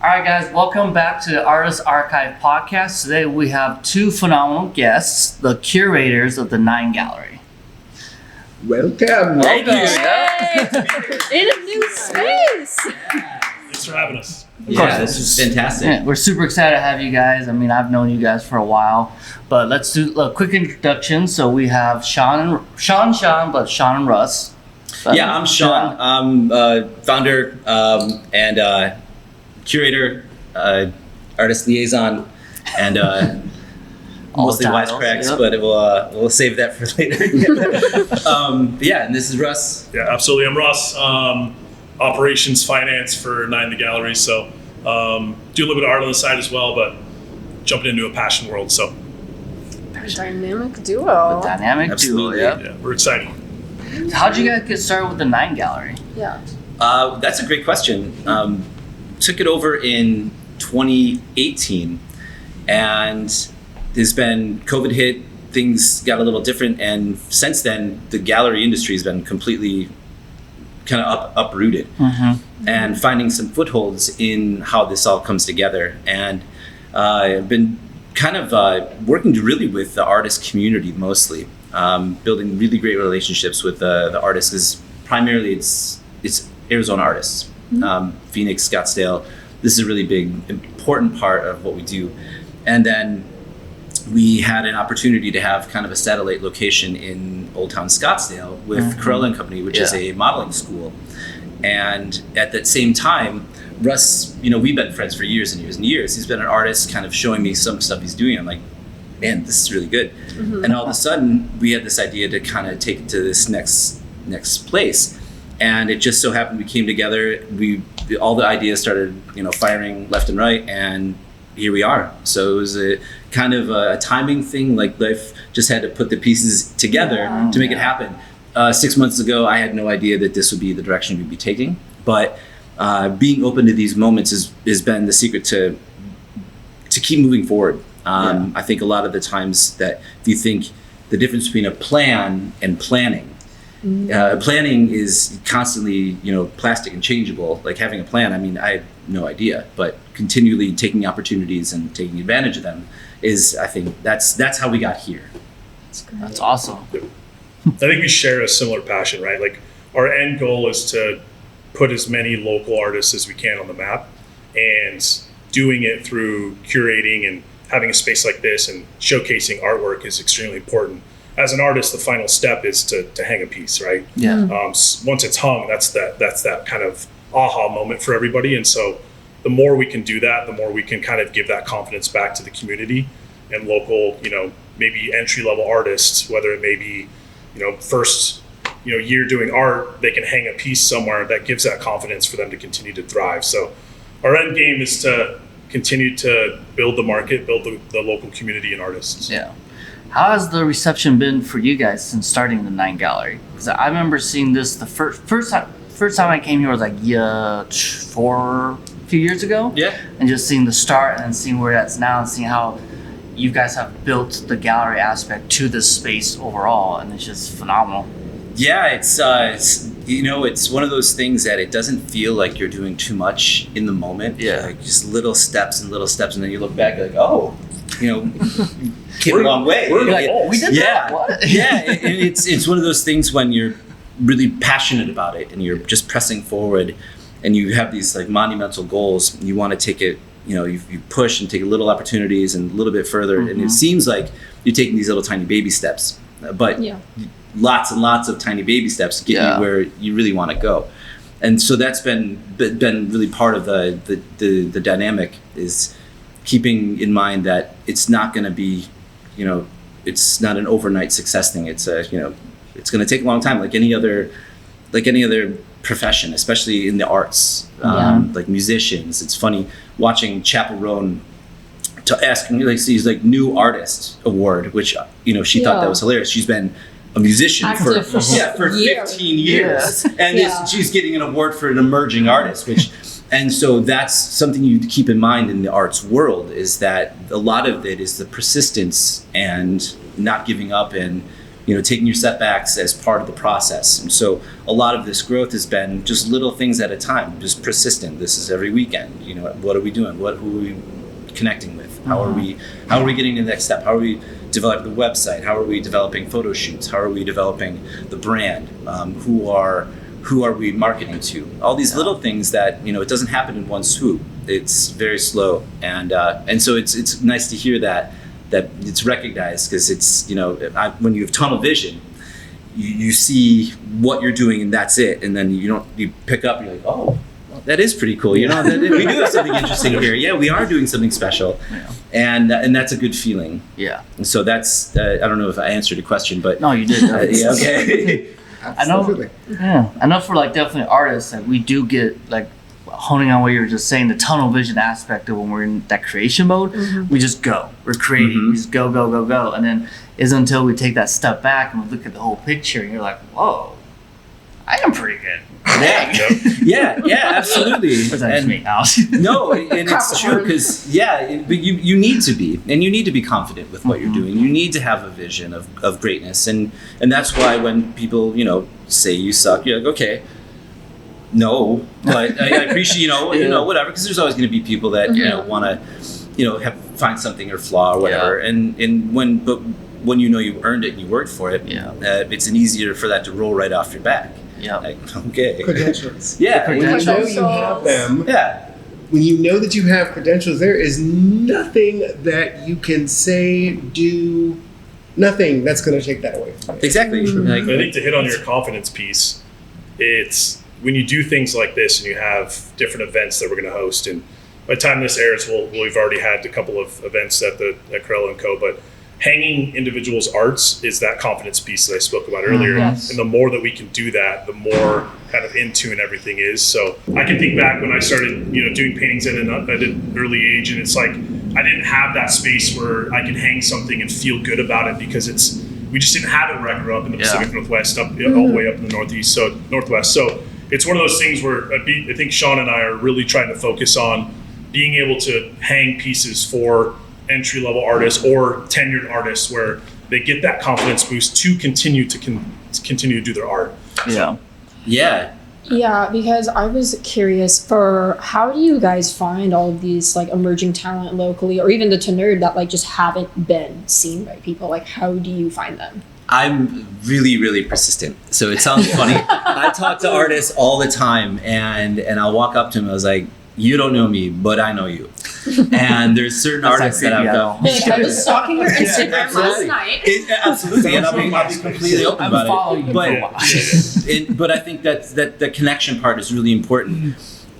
All right, guys, welcome back to the Artist Archive podcast. Today we have two phenomenal guests, the curators of the Nine Gallery. Welcome. Thank you. In a new space. Thanks for having us. Yeah, this is fantastic. Yeah, we're super excited to have you guys. I mean, I've known you guys for a while, but let's do a quick introduction. So we have Sean and Russ. Yeah, I'm Sean. I'm founder and curator, artist liaison, and mostly wisecracks, yep. but we'll save that for later. Yeah, and this is Russ. Yeah, absolutely. I'm Russ. Operations, finance for Nine the Gallery. So do a little bit of art on the side as well, but jumping into a passion world. So Dynamic duo. Dynamic Absolutely. duo, yeah, we're excited. How'd you guys get started with the Nine Gallery? Yeah. That's a great question. Took it over in 2018, and there's been COVID hit. Things got a little different, and since then, the gallery industry has been completely kind of uprooted, and finding some footholds in how this all comes together. And I've been kind of working really with the artist community mostly, building really great relationships with the artists, because primarily it's Arizona artists, Phoenix, Scottsdale. This is a really big, important part of what we do. And then we had an opportunity to have kind of a satellite location in Old Town Scottsdale with Corella & Company, which is a modeling school. And at that same time, Russ, we've been friends for years and years and years. He's been an artist, kind of showing me some stuff he's doing. I'm like, man, this is really good. And all of a sudden, we had this idea to kind of take it to this next place. And it just so happened we came together. All the ideas started, firing left and right, and here we are. So it was a kind of a timing thing. Like life just had to put the pieces together to make it happen. 6 months ago, I had no idea that this would be the direction we'd be taking. But being open to these moments has been the secret to keep moving forward. I think a lot of the times that if you think the difference between a plan and planning, planning is constantly, plastic and changeable. Like having a plan, I had no idea, but continually taking opportunities and taking advantage of them is, I think, that's how we got here. That's awesome. I think we share a similar passion, right? Like our end goal is to put as many local artists as we can on the map, and doing it through curating and having a space like this and showcasing artwork is extremely important. As an artist, the final step is to hang a piece, right? Yeah. Once it's hung, that's that kind of aha moment for everybody. And so the more we can do that, the more we can kind of give that confidence back to the community and local, maybe entry-level artists, whether it may be, first, year doing art, they can hang a piece somewhere that gives that confidence for them to continue to thrive. So our end game is to continue to build the market, build the local community and artists. Yeah. How has the reception been for you guys since starting the Nine Gallery? Because I remember seeing this the first time I came here was like a few years ago. Yeah. And just seeing the start and then seeing where that's now and seeing how you guys have built the gallery aspect to this space overall, and it's just phenomenal. Yeah, it's one of those things that it doesn't feel like you're doing too much in the moment. Yeah. Like just little steps, and then you look back like, oh, came a long way. We're like, oh, we did that? What? Yeah, and it's one of those things when you're really passionate about it and you're just pressing forward, and you have these like monumental goals. And you want to take it, you push and take little opportunities and a little bit further, and it seems like you're taking these little tiny baby steps, but lots and lots of tiny baby steps get you where you really want to go. And so that's been really part of the dynamic, is keeping in mind that it's not going to be, it's not an overnight success thing. It's it's going to take a long time, like any other profession, especially in the arts, like musicians. It's funny watching Chapel Roan to asking these like new artist award, which she thought that was hilarious. She's been a musician for 15 years, and she's getting an award for an emerging artist, which. And so that's something you keep in mind in the arts world, is that a lot of it is the persistence and not giving up and taking your setbacks as part of the process. And so a lot of this growth has been just little things at a time, just persistent. This is every weekend. What are we doing? Who are we connecting with? How are we getting to the next step? How are we developing the website? How are we developing photo shoots? How are we developing the brand? Who are we marketing to? All these little things that it doesn't happen in one swoop. It's very slow, and so it's nice to hear that it's recognized, because it's when you have tunnel vision, you see what you're doing and that's it, and then you pick up and you're like, oh, well, that is pretty cool. We do have something interesting here. Yeah, we are doing something special, and that's a good feeling. Yeah. And so that's I don't know if I answered your question, but No, you did. yeah, okay. Absolutely. I know for definitely artists, we do get honing on what you were just saying, the tunnel vision aspect of when we're in that creation mode, we just go. We're creating. We just go, go, go, go. And then it's until we take that step back and we look at the whole picture and you're like, whoa, I am pretty good. Yeah, absolutely. Or is that just me? No, and it's true, because but you need to be, and you need to be confident with what you're doing. You need to have a vision of greatness, and that's why when people say you suck, you're like, okay, no, but I appreciate whatever, because there's always going to be people that want to find something or flaw or whatever, and when you earned it and you worked for it, it's an easier for that to roll right off your back. Yeah. Okay. Credentials. Yeah. When you know you have them. Yeah. When you know that you have credentials, there is nothing that you can say, do, nothing that's going to take that away from you. Exactly. I think to hit on your confidence piece, it's when you do things like this and you have different events that we're going to host, and by the time this airs, we've already had a couple of events at Corella & Co., but hanging individuals' arts is that confidence piece that I spoke about earlier. Yes. And the more that we can do that, the more kind of in tune everything is. So I can think back when I started, doing paintings at an early age, and it's like I didn't have that space where I could hang something and feel good about it, because we just didn't have it where I grew up in the Pacific Northwest, all the way up in the Northeast, so Northwest. So it's one of those things where I think Sean and I are really trying to focus on being able to hang pieces for entry-level artists or tenured artists, where they get that confidence boost to continue to do their art. Yeah, because I was curious for how do you guys find all of these emerging talent locally, or even the tenured that just haven't been seen by people? How do you find them? I'm really, really persistent. So it sounds funny. I talk to artists all the time, and I'll walk up to them. I was like, you don't know me, but I know you. And there's certain artists that I've got. I was stalking your Instagram last night. Absolutely, and I'll be completely open about it. But I think that the connection part is really important.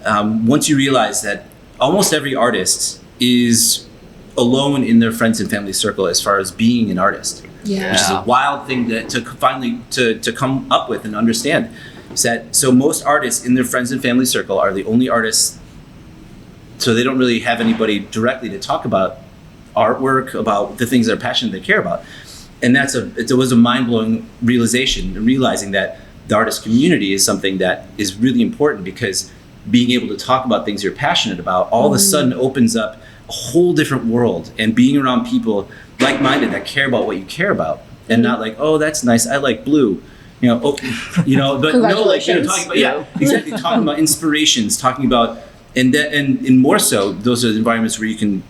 Once you realize that almost every artist is alone in their friends and family circle as far as being an artist. Yeah. Which is a wild thing to finally to come up with and understand. So most artists in their friends and family circle are the only artists. So they don't really have anybody directly to talk about artwork, about the things they're passionate, they care about. And it was a mind-blowing realization, realizing that the artist community is something that is really important, because being able to talk about things you're passionate about all of a sudden opens up a whole different world, and being around people like-minded that care about what you care about, and not like, oh, that's nice, I like blue. But no, talking about, exactly, talking about inspirations, talking about, and more so, those are the environments where you can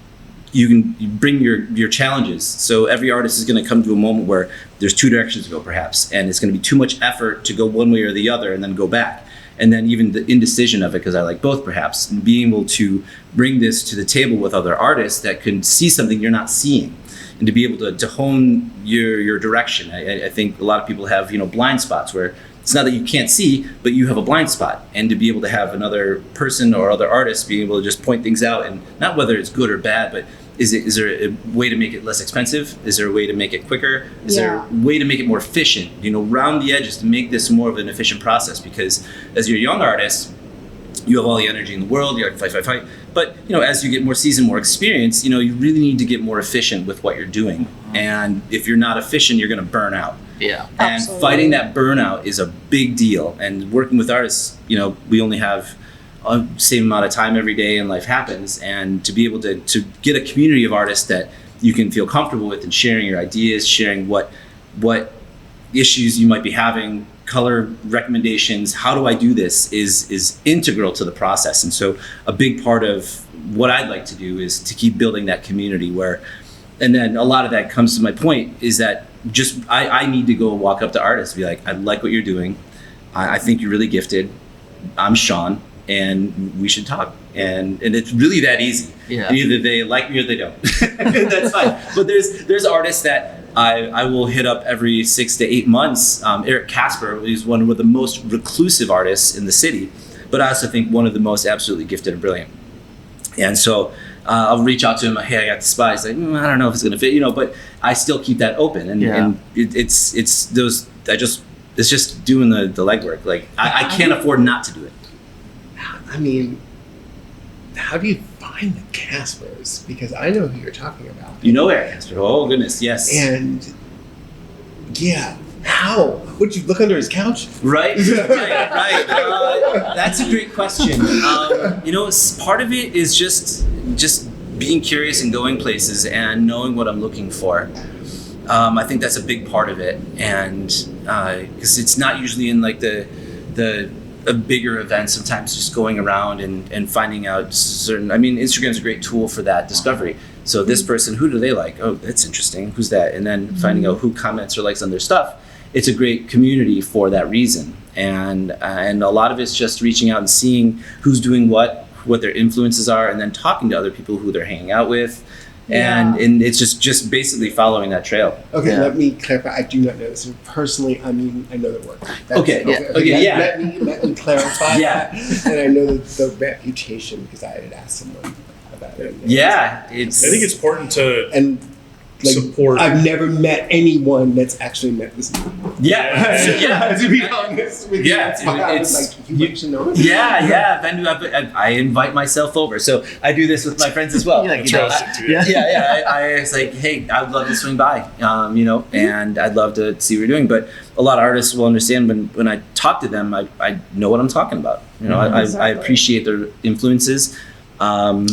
bring your challenges. So every artist is going to come to a moment where there's two directions to go, perhaps, and it's going to be too much effort to go one way or the other and then go back. And then even the indecision of it, because I like both, perhaps, and being able to bring this to the table with other artists that can see something you're not seeing, and to be able to hone your direction. I think a lot of people have blind spots where it's not that you can't see, but you have a blind spot, and to be able to have another person or other artists being able to just point things out, and not whether it's good or bad, but is there a way to make it less expensive? Is there a way to make it quicker? Is there a way to make it more efficient? Round the edges to make this more of an efficient process, because as you're a young artist, you have all the energy in the world, you're like fight. But as you get more seasoned, more experience, you really need to get more efficient with what you're doing. And if you're not efficient, you're going to burn out. Yeah. And Absolutely. Fighting that burnout is a big deal. And working with artists, we only have a same amount of time every day, and life happens. And to be able to get a community of artists that you can feel comfortable with, and sharing your ideas, sharing what issues you might be having, color recommendations, how do I do this is integral to the process. And so a big part of what I'd like to do is to keep building that community where, and then a lot of that comes to my point is that just I need to go walk up to artists and be like, I like what you're doing. I think you're really gifted. I'm Sean, and we should talk. And it's really that easy. Yeah. Either they like me or they don't. That's fine. But there's artists that I will hit up every 6 to 8 months. Eric Casper is one of the most reclusive artists in the city, but I also think one of the most absolutely gifted and brilliant. And so I'll reach out to him. Hey, I got the spot. He's like, I don't know if it's gonna fit, but I still keep that open. And it's just doing the legwork. Like I can't afford not to do it. I mean, how do you find the Caspers? Because I know who you're talking about. You know Eric Casper. Oh goodness, yes. And yeah, how? Would you look under his couch? Right. That's a great question. Part of it is just being curious and going places and knowing what I'm looking for. I think that's a big part of it, and because it's not usually in like a bigger event. Sometimes just going around and finding out certain. I mean, Instagram's a great tool for that discovery. So this person, who do they like? Oh, that's interesting. Who's that? And then finding out who comments or likes on their stuff. It's a great community for that reason, and a lot of it's just reaching out and seeing who's doing what their influences are, and then talking to other people who they're hanging out with. And it's just basically following that trail. Okay, let me clarify. I do not know this personally. I mean, I know the work. Okay. Let me clarify that. And I know the reputation because I had asked someone about it. Yeah, I think it's important to support. I've never met anyone that's actually met this movie. Yeah. To be honest with you, that's why I was like, you should know it. Yeah. I invite myself over, so I do this with my friends as well. I I was like, hey, I'd love to swing by, and I'd love to see what you're doing. But a lot of artists will understand when I talk to them, I know what I'm talking about. I appreciate their influences. I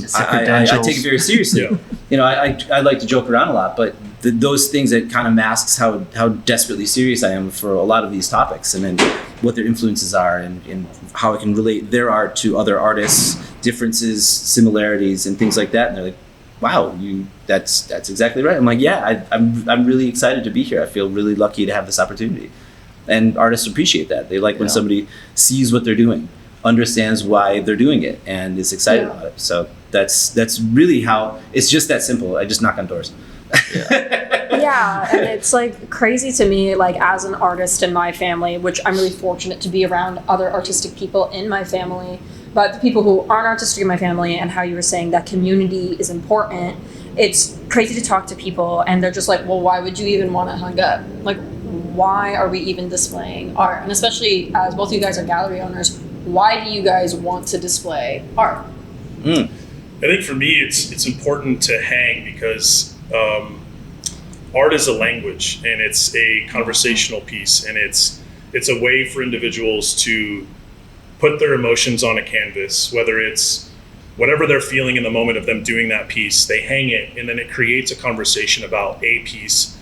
take it very seriously. I like to joke around a lot, but those things that kind of masks how desperately serious I am for a lot of these topics, and then what their influences are, and how I can relate their art to other artists, differences, similarities, and things like that. And they're like, "Wow, that's exactly right." I'm like, "Yeah, I'm really excited to be here. I feel really lucky to have this opportunity." And artists appreciate that. They like when somebody sees what they're doing, understands why they're doing it, and is excited about it. So that's really how it's just that simple. I just knock on doors. And it's like crazy to me, like as an artist in my family, which I'm really fortunate to be around other artistic people in my family, but the people who aren't artistic in my family, and how you were saying that community is important. It's crazy to talk to people and they're just like, well, why would you even want to hang up? Like, why are we even displaying art? And especially as both of you guys are gallery owners, why do you guys want to display art? I think for me, it's important to hang because art is a language, and it's a conversational piece, and it's a way for individuals to put their emotions on a canvas, whether it's whatever they're feeling in the moment of them doing that piece. They hang it, and then it creates a conversation about a piece,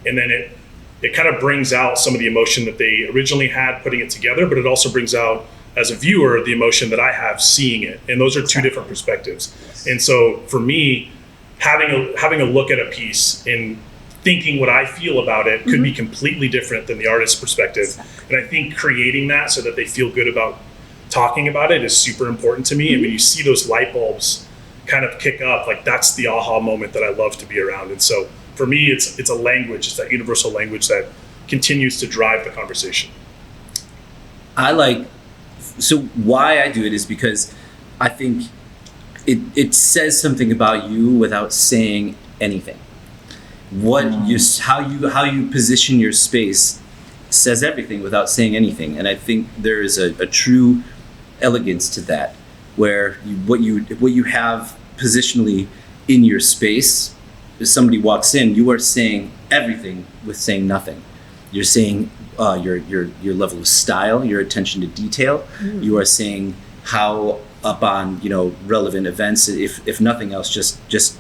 and then it kind of brings out some of the emotion that they originally had putting it together, but it also brings out, as a viewer, the emotion that I have seeing it. And those are two different perspectives. And so for me, having a look at a piece and thinking what I feel about it could be completely different than the artist's perspective. And I think creating that so that they feel good about talking about it is super important to me. And when you see those light bulbs kind of kick up, like that's the aha moment that I love to be around. And so for me, it's a language, it's that universal language that continues to drive the conversation. So why I do it is because I think it says something about you without saying anything. How you position your space says everything without saying anything, and I think there is a true elegance to that, where what you have positionally in your space, if somebody walks in, you are saying everything with saying nothing. You're saying your level of style, your attention to detail. You are saying how up on relevant events. If nothing else, just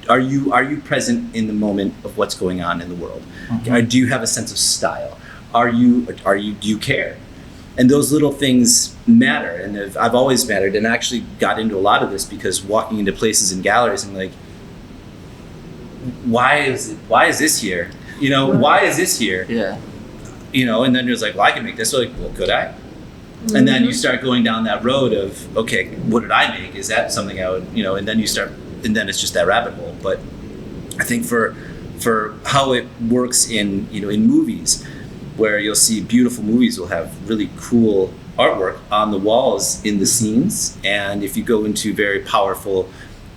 are you present in the moment of what's going on in the world? Do you have a sense of style? do you care? And those little things matter, and I've always mattered. And I actually got into a lot of this because walking into places in galleries and like, why is this here? You know, why is this here? Yeah. You know, and then there's like, well, I can make this. So like, well, could I? Mm-hmm. And then you start going down that road of, okay, what did I make? Is that something I would, you know? And then and then it's just that rabbit hole. But I think for how it works in movies, where you'll see beautiful movies will have really cool artwork on the walls in the scenes, and if you go into very powerful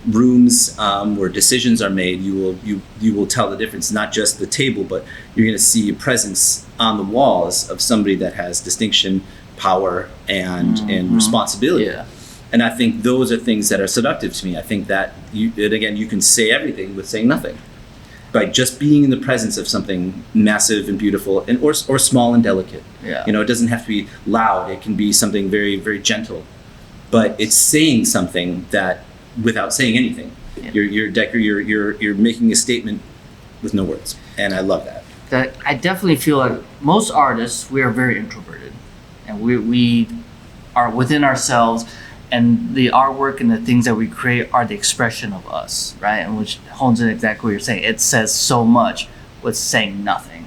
rooms where decisions are made, you will tell the difference. Not just the table, but you're going to see a presence on the walls of somebody that has distinction, power, and responsibility. Yeah. And I think those are things that are seductive to me. I think that you can say everything with saying nothing. By just being in the presence of something massive and beautiful, and or small and delicate. Yeah. You know, it doesn't have to be loud. It can be something very, very gentle. But it's saying something that without saying anything. Yeah. You're making a statement with no words. And I love that. I definitely feel like most artists, we are very introverted, and we are within ourselves, and the artwork and the things that we create are the expression of us, right? And which hones in exactly what you're saying. It says so much with saying nothing.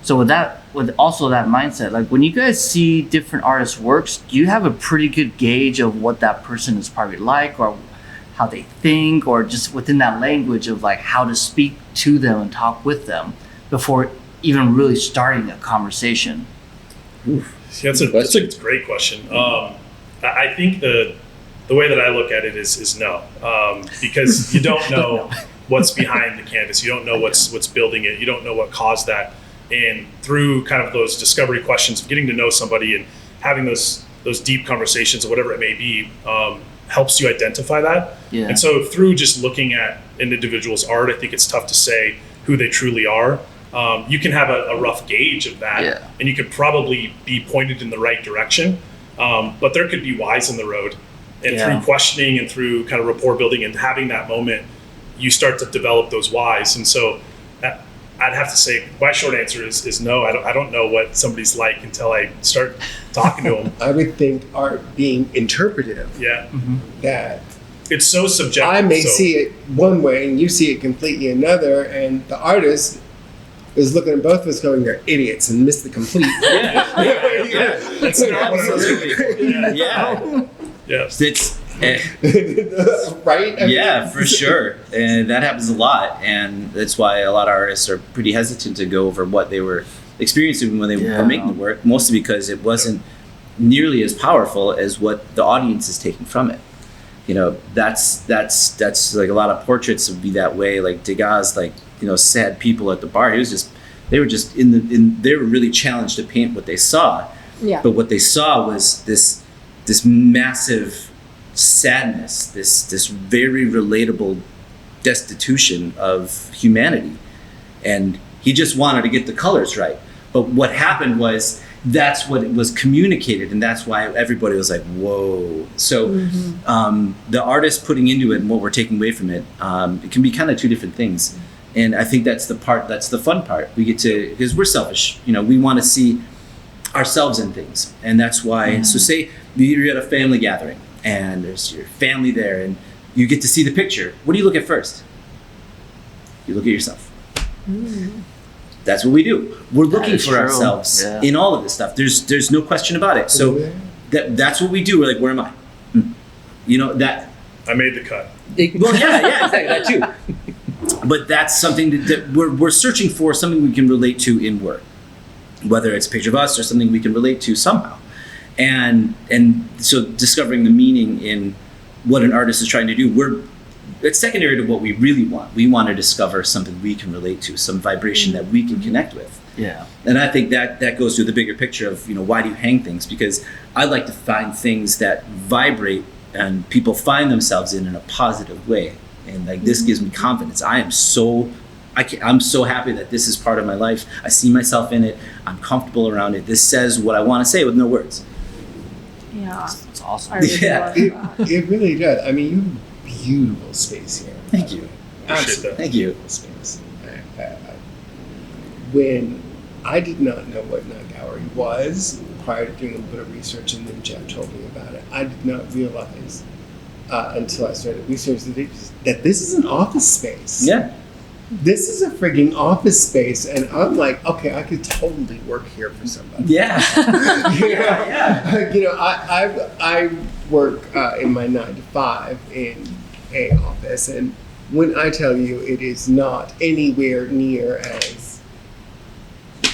So with also that mindset, like when you guys see different artists' works, do you have a pretty good gauge of what that person is probably like, or how they think, or just within that language of like how to speak to them and talk with them before even really starting a conversation? See, that's a great question. I think the way that I look at it is no, because you don't know what's behind the canvas. You don't know what's building it. You don't know what caused that. And through kind of those discovery questions, getting to know somebody and having those deep conversations or whatever it may be, helps you identify that. Yeah. And so through just looking at an individual's art, I think it's tough to say who they truly are. You can have a rough gauge of that, Yeah. and you could probably be pointed in the right direction. But there could be whys in the road, and Yeah. through questioning and through kind of rapport building and having that moment, you start to develop those whys. And so I'd have to say my short answer is no. I don't know what somebody's like until I start talking to them. I would think art being interpretive, Yeah, that it's so subjective. I may so- see it one way and you see it completely another, and the artist is looking at both of us going, they're idiots and miss the complete. Yeah. That's not what I was thinking. Yeah. It's Right? I yeah, mean, for sure. And that happens a lot. And that's why a lot of artists are pretty hesitant to go over what they were experiencing when they were making the work, mostly because it wasn't nearly as powerful as what the audience is taking from it. You know, that's like a lot of portraits would be that way. Like Degas, like, you know, sad people at the bar. They were really challenged to paint what they saw. Yeah. But what they saw was this massive sadness, this very relatable destitution of humanity. And he just wanted to get the colors right. But what happened was that's what was communicated, and that's why everybody was like, whoa. So the artist putting into it and what we're taking away from it, it can be kind of two different things. And I think that's the fun part. We get to, because we're selfish, you know, we want to see ourselves in things. And that's why, so say you're at a family gathering and there's your family there and you get to see the picture. What do you look at first? You look at yourself. That's what we do. We're looking for ourselves in all of this stuff. There's no question about it. So that's what we do. We're like, where am I? You know, that. I made the cut. Well, yeah, exactly, that too. But that's something that we're searching for, something we can relate to in work, whether it's a picture of us or something we can relate to somehow. And so discovering the meaning in what an artist is trying to do, it's secondary to what we really want. We want to discover something we can relate to, some vibration that we can connect with. Yeah. And I think that goes to the bigger picture of, you know, why do you hang things? Because I like to find things that vibrate and people find themselves in a positive way. And like this gives me confidence. I'm so happy that this is part of my life. I see myself in it. I'm comfortable around it. This says what I want to say with no words. Yeah. That's awesome. I really Yeah. love that. it really does. I mean, you have beautiful space here. Thank you. Appreciate that. Thank you. Beautiful space. When I did not know what Night Gallery was prior to doing a bit of research, and then Jeff told me about it. I did not realize until I started researching that this is an office space. Yeah. This is a frigging office space, and I'm like, okay, I could totally work here for somebody. Yeah. Yeah. You know, I work in my 9 to 5 in a office, and when I tell you it is not anywhere near as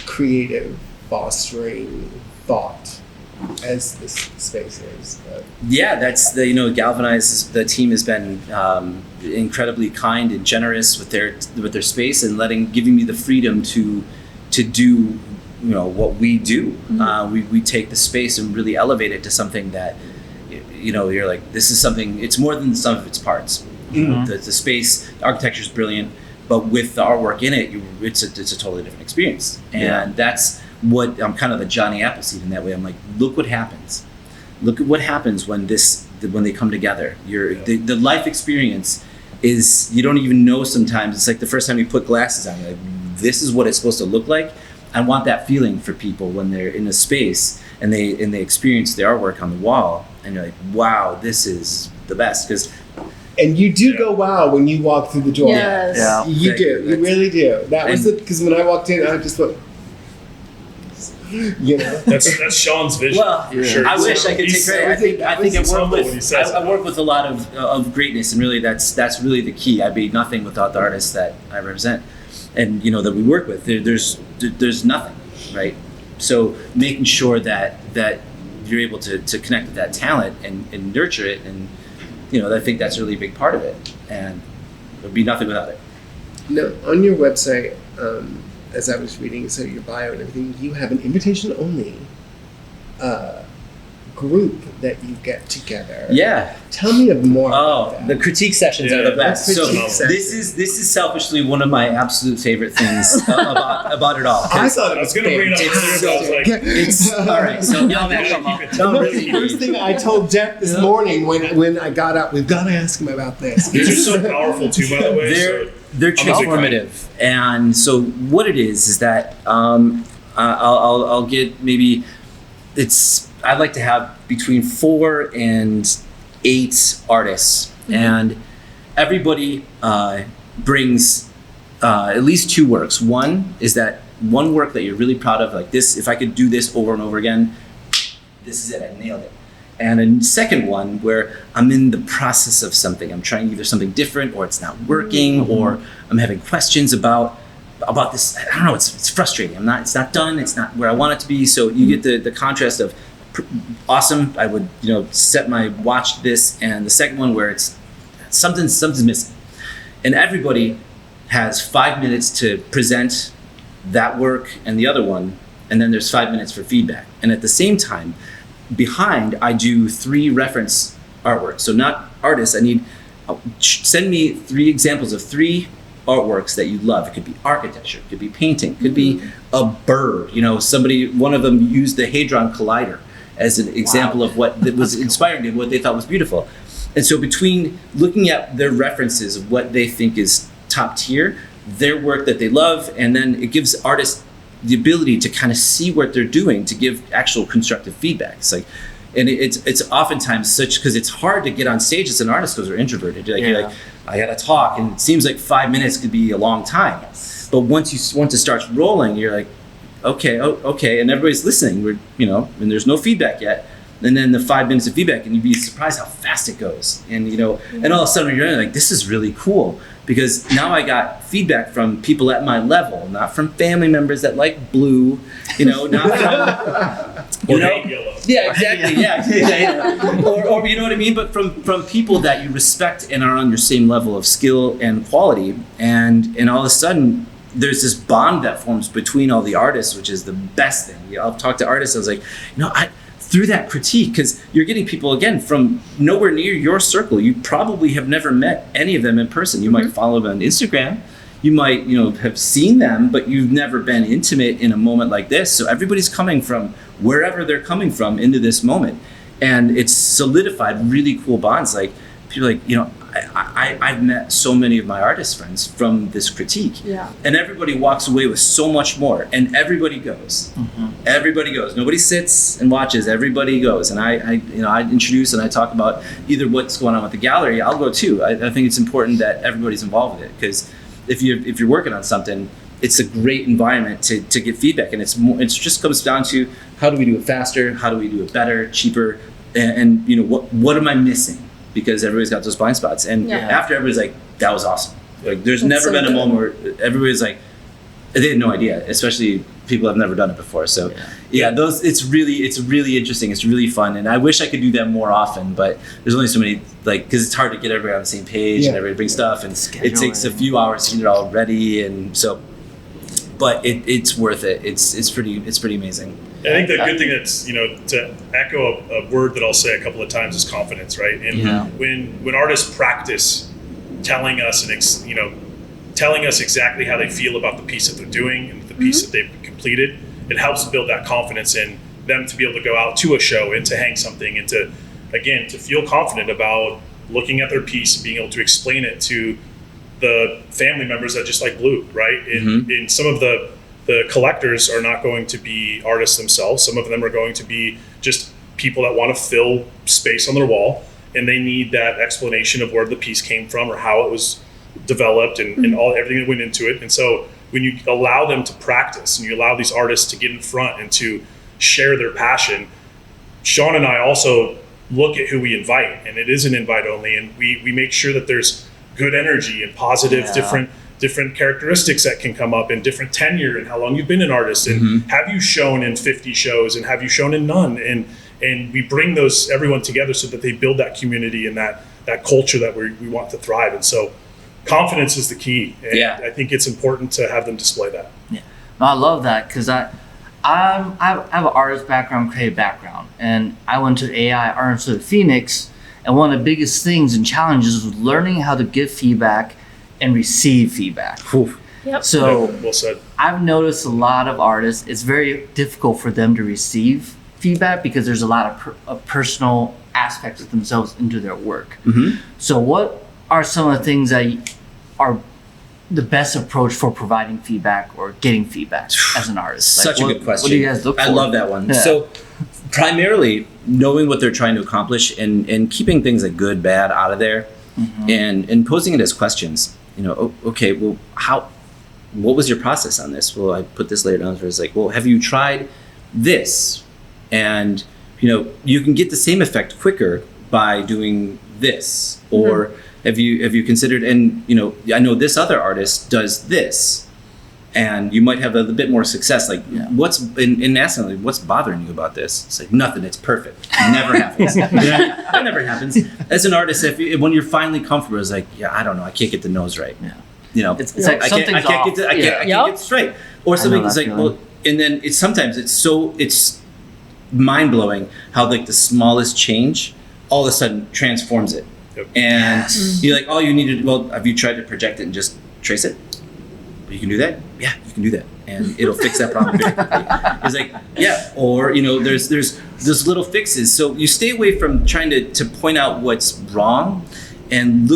creative, fostering thought as this space is. But Yeah, that's Galvanize. The team has been incredibly kind and generous with their space and giving me the freedom to do what we do. We take the space and really elevate it to something that you're like, this is something. It's more than the sum of its parts. The space, the architecture is brilliant, but with the artwork in it, it's a totally different experience. And that's what I'm kind of the Johnny Appleseed in that way. I'm like, look what happens. Look at what happens when they come together. The life experience is, you don't even know sometimes. It's like the first time you put glasses on, you're like, this is what it's supposed to look like. I want that feeling for people when they're in a space and they experience the artwork on the wall, and you're like, wow, this is the best. And you do go wow when you walk through the door. Yes. Yeah. You do. You really do. That was because when I walked in, I just went, That's Sean's vision. Well, for sure. I wish I could take credit. I think I work with a lot of greatness, and really that's really the key. I'd be nothing without the artists that I represent, and that we work with. There's nothing, right? So making sure that you're able to connect with that talent and nurture it, and I think that's really a big part of it, and it would be nothing without it. Now, on your website, as I was reading, so your bio and everything, you have an invitation-only group that you get together. Yeah. Tell me more about that. The critique sessions are the best. So Critique this is selfishly one of my absolute favorite things about it all. I thought it I was was going to bring it up It's earlier, but I was like, It's all right. So y'all the first thing I told Jeff this morning when I got up, we've got to ask him about this. these are so powerful too, by the way. They're transformative, and so what it is that I'll get maybe I'd like to have between 4 and 8 artists, and everybody brings at least 2 works. One is that one work that you're really proud of, like this. If I could do this over and over again, this is it. I nailed it. And a second one where I'm in the process of something. I'm trying either something different, or it's not working, or I'm having questions about this. I don't know. It's frustrating. It's not done. It's not where I want it to be. So you get the contrast of awesome. I would set my watch to this, and the second one where it's something's missing, and everybody has 5 minutes to present that work and the other one, and then there's 5 minutes for feedback. And at the same time, behind, I do 3 reference artworks. So not artists. Send me 3 examples of 3 artworks that you love. It could be architecture, it could be painting, it could be a bird. One of them used the Hadron Collider as an example of what was inspiring them, what they thought was beautiful. And so between looking at their references of what they think is top tier, their work that they love, and then it gives artists the ability to kind of see what they're doing, to give actual constructive feedback. It's oftentimes because it's hard to get on stage as an artist because we're introverted. You're like, I gotta talk, and it seems like 5 minutes could be a long time. Yes. But once it starts rolling, you're like, okay, and everybody's listening. And there's no feedback yet. And then the 5 minutes of feedback, and you'd be surprised how fast it goes. And and all of a sudden you're like, this is really cool, because now I got feedback from people at my level, not from family members that like blue, not from yellow. Yeah, exactly. Yeah. Or you know what I mean? But from people that you respect and are on your same level of skill and quality, and all of a sudden there's this bond that forms between all the artists, which is the best thing. I'll talk to artists. I was like, through that critique, because you're getting people again from nowhere near your circle. You probably have never met any of them in person. You might follow them on Instagram. You might have seen them, but you've never been intimate in a moment like this. So everybody's coming from wherever they're coming from into this moment, and it's solidified really cool bonds. Like people are like, I've met so many of my artist friends from this critique, and everybody walks away with so much more, and everybody goes. Everybody goes. Nobody sits and watches. Everybody goes, and I introduce and I talk about either what's going on with the gallery. I'll go too. I think it's important that everybody's involved with it, because if you're working on something, it's a great environment to get feedback, and it just comes down to how do we do it faster, how do we do it better, cheaper, and what am I missing? Because everybody's got those blind spots, and after everybody's like, that was awesome. Like, there's never been a moment where everybody's like, they had no idea, especially people have never done it before. So it's really interesting. It's really fun, and I wish I could do that more often, but there's only so many, because it's hard to get everybody on the same page and everybody brings stuff, and it takes a few hours to get it all ready, and so. But it's worth it. It's pretty amazing. I think the good thing that's, to echo a word that I'll say a couple of times is confidence, right? And when artists practice telling us telling us exactly how they feel about the piece that they're doing and the piece that they've completed, it helps build that confidence in them to be able to go out to a show and to hang something and to feel confident about looking at their piece and being able to explain it to the family members that just like Blue, right? And some of the collectors are not going to be artists themselves. Some of them are going to be just people that want to fill space on their wall, and they need that explanation of where the piece came from or how it was developed and everything that went into it. And so when you allow them to practice and you allow these artists to get in front and to share their passion, Sean and I also look at who we invite, and it is an invite only, and we make sure that there's good energy and positive different characteristics that can come up, and different tenure and how long you've been an artist, and have you shown in 50 shows and have you shown in none, and we bring everyone together so that they build that community and that culture that we want to thrive. And so confidence is the key, and I think it's important to have them display that. I love that, because I have an artist background, creative background, and I went to AI Art Institute of Phoenix. And one of the biggest things and challenges was learning how to give feedback and receive feedback. So well said. I've noticed a lot of artists, it's very difficult for them to receive feedback because there's a lot of personal aspects of themselves into their work. So what are some of the things that are the best approach for providing feedback or getting feedback as an artist? Such a good question. What do you guys look for? I love that one. So primarily knowing what they're trying to accomplish and keeping things like good, bad out of there, and posing it as questions. Okay, well, what was your process on this? Well, I put this later down. It's like, well, have you tried this? And you can get the same effect quicker by doing this, or have you considered? And I know this other artist does this, and you might have a bit more success. Like, what's in asking, like, what's bothering you about this? It's like, nothing. It's perfect. It never happens. That never happens. As an artist, when you're finally comfortable, it's like, I don't know. I can't get the nose right. It's like something's off. I can't get it straight. Or something. It's like, well, and then it's mind blowing how like the smallest change all of a sudden transforms it. And you're like, all you need to, well, have you tried to project it and just trace it? You can do that? Yeah, you can do that. And it'll fix that problem very quickly. It's like, or, there's those little fixes. So you stay away from trying to point out what's wrong and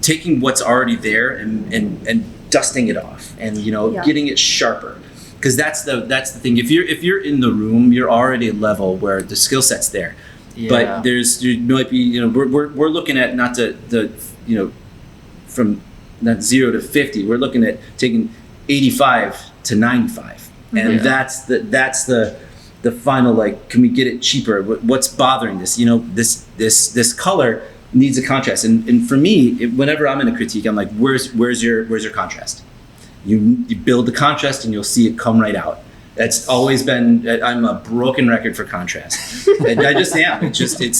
taking what's already there and dusting it off and, getting it sharper. Because that's the thing. If you're in the room, you're already at a level where the skill set's there. But there might be, we're looking at not from not 0 to 50, we're looking at taking 85 to 95, and that's the final, like, can we get it cheaper? What's bothering this? This color needs a contrast, and for me, whenever I'm in a critique, I'm like, where's your contrast? You build the contrast, and you'll see it come right out. That's always been. I'm a broken record for contrast. I just am.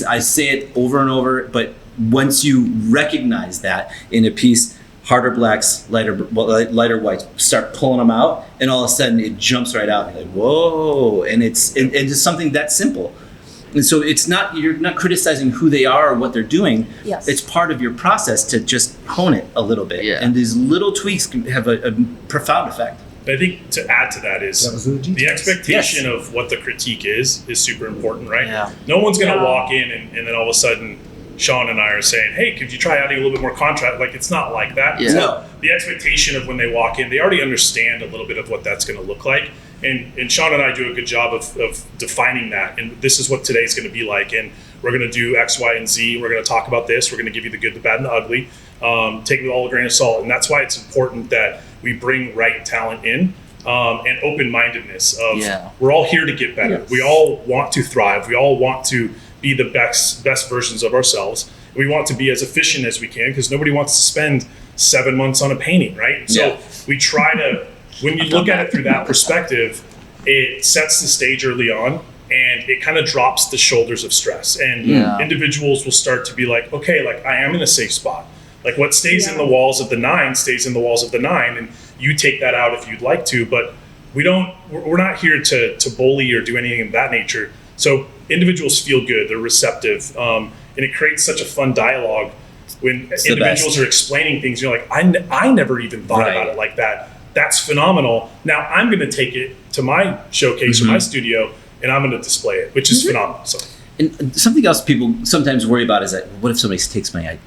I say it over and over. But once you recognize that in a piece, harder blacks, lighter whites, start pulling them out, and all of a sudden it jumps right out. You're like, whoa! And it's something that simple. And so you're not criticizing who they are or what they're doing. Yes. It's part of your process to just hone it a little bit. And these little tweaks can have a profound effect. I think to add to that is the expectation of what the critique is super important, right? No one's going to walk in and then all of a sudden Sean and I are saying, hey, could you try adding a little bit more contrast? Like, it's not like that. Yeah. No. The expectation of when they walk in, they already understand a little bit of what that's going to look like. And Sean and I do a good job of defining that. And this is what today's going to be like. And we're going to do X, Y, and Z. We're going to talk about this. We're going to give you the good, the bad, and the ugly. Take it with all a grain of salt. And that's why it's important that we bring right talent in, and open-mindedness of we're all here to get better. Yes. We all want to thrive. We all want to be the best versions of ourselves. We want to be as efficient as we can because nobody wants to spend 7 months on a painting, right? So we try to, when you look at it through that perspective, it sets the stage early on and it kind of drops the shoulders of stress. And individuals will start to be like, okay, like I am in a safe spot. Like what stays in the walls of the 9 stays in the walls of the 9, and you take that out if you'd like to, but we're not here to bully or do anything of that nature. So individuals feel good, they're receptive, and it creates such a fun dialogue when individuals are explaining things. You're like, I never even thought about it like that. That's phenomenal. Now I'm going to take it to my showcase or my studio, and I'm going to display it, which is phenomenal. So. And something else people sometimes worry about is that what if somebody takes my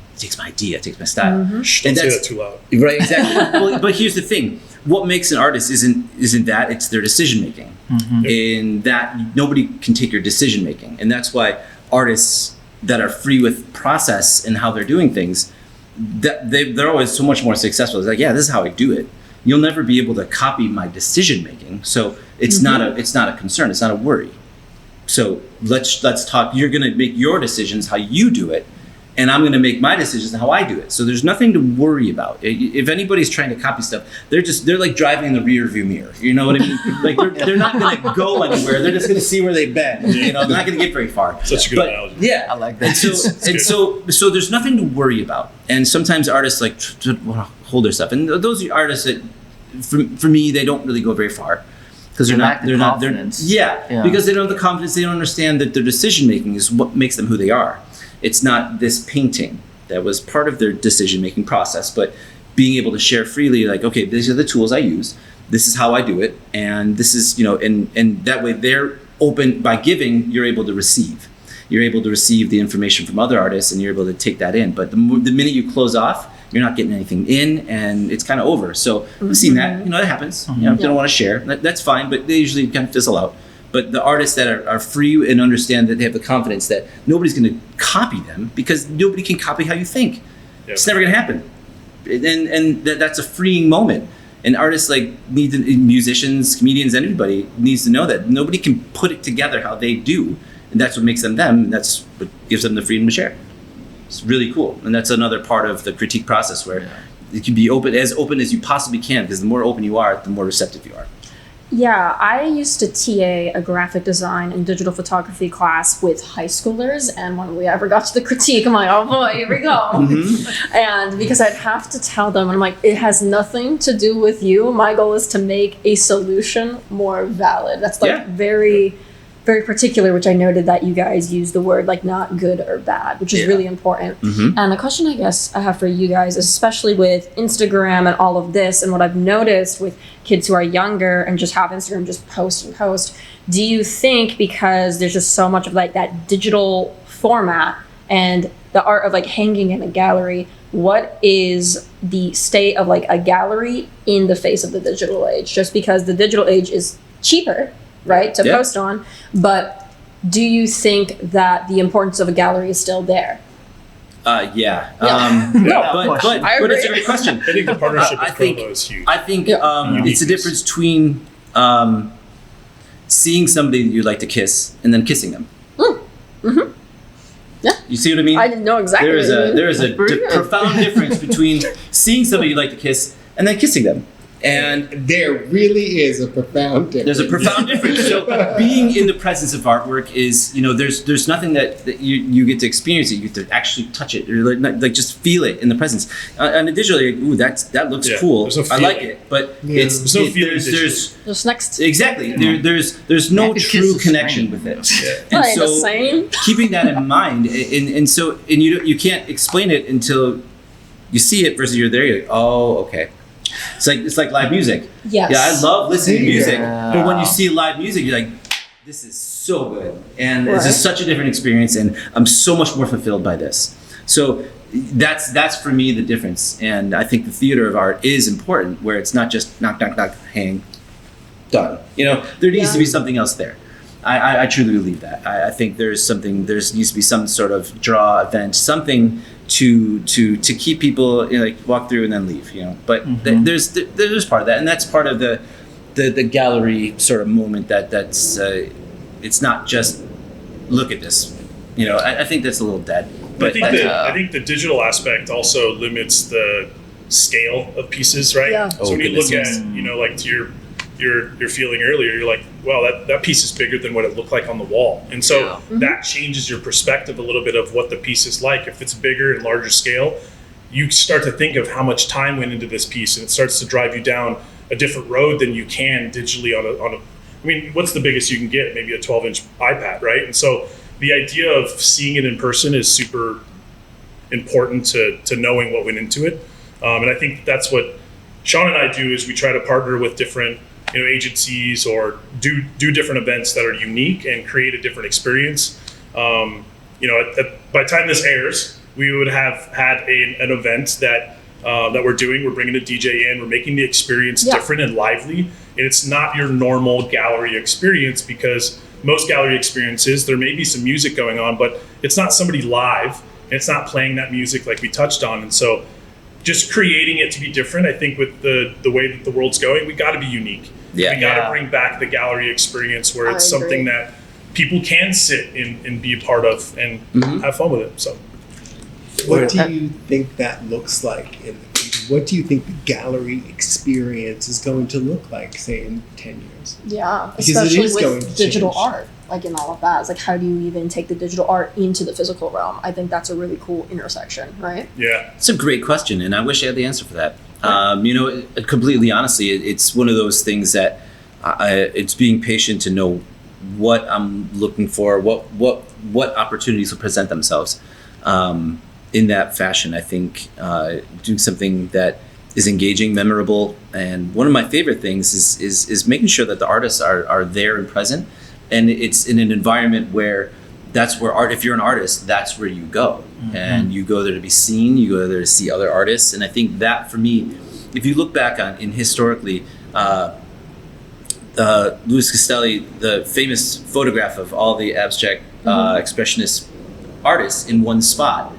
idea, takes my style? Shh, don't say that too loud. Right, exactly. Well, but here's the thing: what makes an artist isn't that, it's their decision making, and that nobody can take your decision making, and that's why artists that are free with process and how they're doing things, that they're always so much more successful. It's like, yeah, this is how I do it. You'll never be able to copy my decision making, so it's not a concern. It's not a worry. So let's talk. You're going to make your decisions how you do it, and I'm going to make my decisions how I do it. So there's nothing to worry about. If anybody's trying to copy stuff, they're like driving in the rear view mirror. You know what I mean? Like they're not going to go anywhere. They're just going to see where they've been. You know, they're not going to get very far. Such a good analogy. Yeah, I like that. So there's nothing to worry about. And sometimes artists like want to hold their stuff, and those are artists that, for me, they don't really go very far. Because because they don't have the confidence, they don't understand that their decision making is what makes them who they are. It's not this painting that was part of their decision making process, but being able to share freely, like, okay, these are the tools I use, this is how I do it, and this is, and that way they're open. By giving, you're able to receive. You're able to receive the information from other artists, and you're able to take that in. But the minute you close off, you're not getting anything in, and it's kind of over. So I've seen that. That happens. They don't want to share. That's fine, but they usually kind of fizzle out. But the artists that are free and understand that they have the confidence that nobody's going to copy them, because nobody can copy how you think. Yep. It's never going to happen. And that's a freeing moment. And artists musicians, comedians, anybody needs to know that nobody can put it together how they do. And that's what makes them them. And that's what gives them the freedom to share. It's really cool. And that's another part of the critique process where it can be open as you possibly can, because the more open you are, the more receptive you are. Yeah, I used to TA a graphic design and digital photography class with high schoolers, and when we ever got to the critique, I'm like, oh boy, here we go. And because I'd have to tell them, I'm like, it has nothing to do with you. My goal is to make a solution more valid. That's very, very particular, which I noted that you guys use the word like not good or bad, which is really important. And the question I guess I have for you guys, especially with Instagram and all of this, and what I've noticed with kids who are younger and just have Instagram, just post and post, do you think because there's just so much of like that digital format and the art of like hanging in a gallery, what is the state of like a gallery in the face of the digital age? Just because the digital age is cheaper, right, to post on, but do you think that the importance of a gallery is still there? But it's a great question. I think the partnership with Provo is huge. I think it's the difference between seeing somebody that you'd like to kiss and then kissing them. Yeah. You see what I mean? I didn't know exactly. There is a profound difference between seeing somebody you'd like to kiss and then kissing them. And there really is a profound difference. There's a profound difference. So being in the presence of artwork is, there's nothing that you get to experience it. You get to actually touch it, or like just feel it in the presence. On the digital, that looks cool. I like it, but there's no feeling. Just next. Exactly. There's no true connection with it. And so the same. Keeping that in mind, and you can't explain it until you see it versus you're there. You're like, oh, okay. It's like live music. Yes. Yeah, I love listening to music, but when you see live music, you're like, this is so good, and it's just such a different experience, and I'm so much more fulfilled by this. So that's for me the difference. And I think the theater of art is important, where it's not just knock, knock, knock, hang, done. There needs to be something else there. I truly believe that. I think there needs to be some sort of draw event, something to keep people walk through and then leave. But there's part of that, and that's part of the gallery sort of moment. That's it's not just look at this. I think that's a little dead. But I think the digital aspect also limits the scale of pieces, right? Yeah. So when you look at like to your feeling earlier, you're like, wow, that piece is bigger than what it looked like on the wall. And so that changes your perspective a little bit of what the piece is like. If it's bigger and larger scale, you start to think of how much time went into this piece, and it starts to drive you down a different road than you can digitally on a I mean, what's the biggest you can get? Maybe a 12-inch iPad, right? And so the idea of seeing it in person is super important to knowing what went into it. And I think that's what Sean and I do, is we try to partner with different agencies or do different events that are unique and create a different experience. By the time this airs, we would have had an event that we're doing. We're bringing a DJ in. We're making the experience different and lively. And it's not your normal gallery experience, because most gallery experiences, there may be some music going on, but it's not somebody live, and it's not playing that music like we touched on. And so just creating it to be different, I think with the way that the world's going, we got to be unique. Yeah. We got to bring back the gallery experience where it's something that people can sit and be a part of and have fun with it. So, what do you think that looks like in the future? What do you think the gallery experience is going to look like, say, in 10 years? Yeah, Because it especially is going with to digital change. art, like in all of that. It's like, how do you even take the digital art into the physical realm? I think that's a really cool intersection, right? yeah. It's a great question, and I wish I had the answer for that. Completely honestly, it's one of those things that it's being patient to know what I'm looking for, what opportunities will present themselves. In that fashion, I think doing something that is engaging, memorable, and one of my favorite things is making sure that the artists are there and present, and it's in an environment where that's where art. If you're an artist, that's where you go, and you go there to be seen. You go there to see other artists, and I think that for me, if you look back in historically, Louis Castelli, the famous photograph of all the abstract expressionist artists in one spot.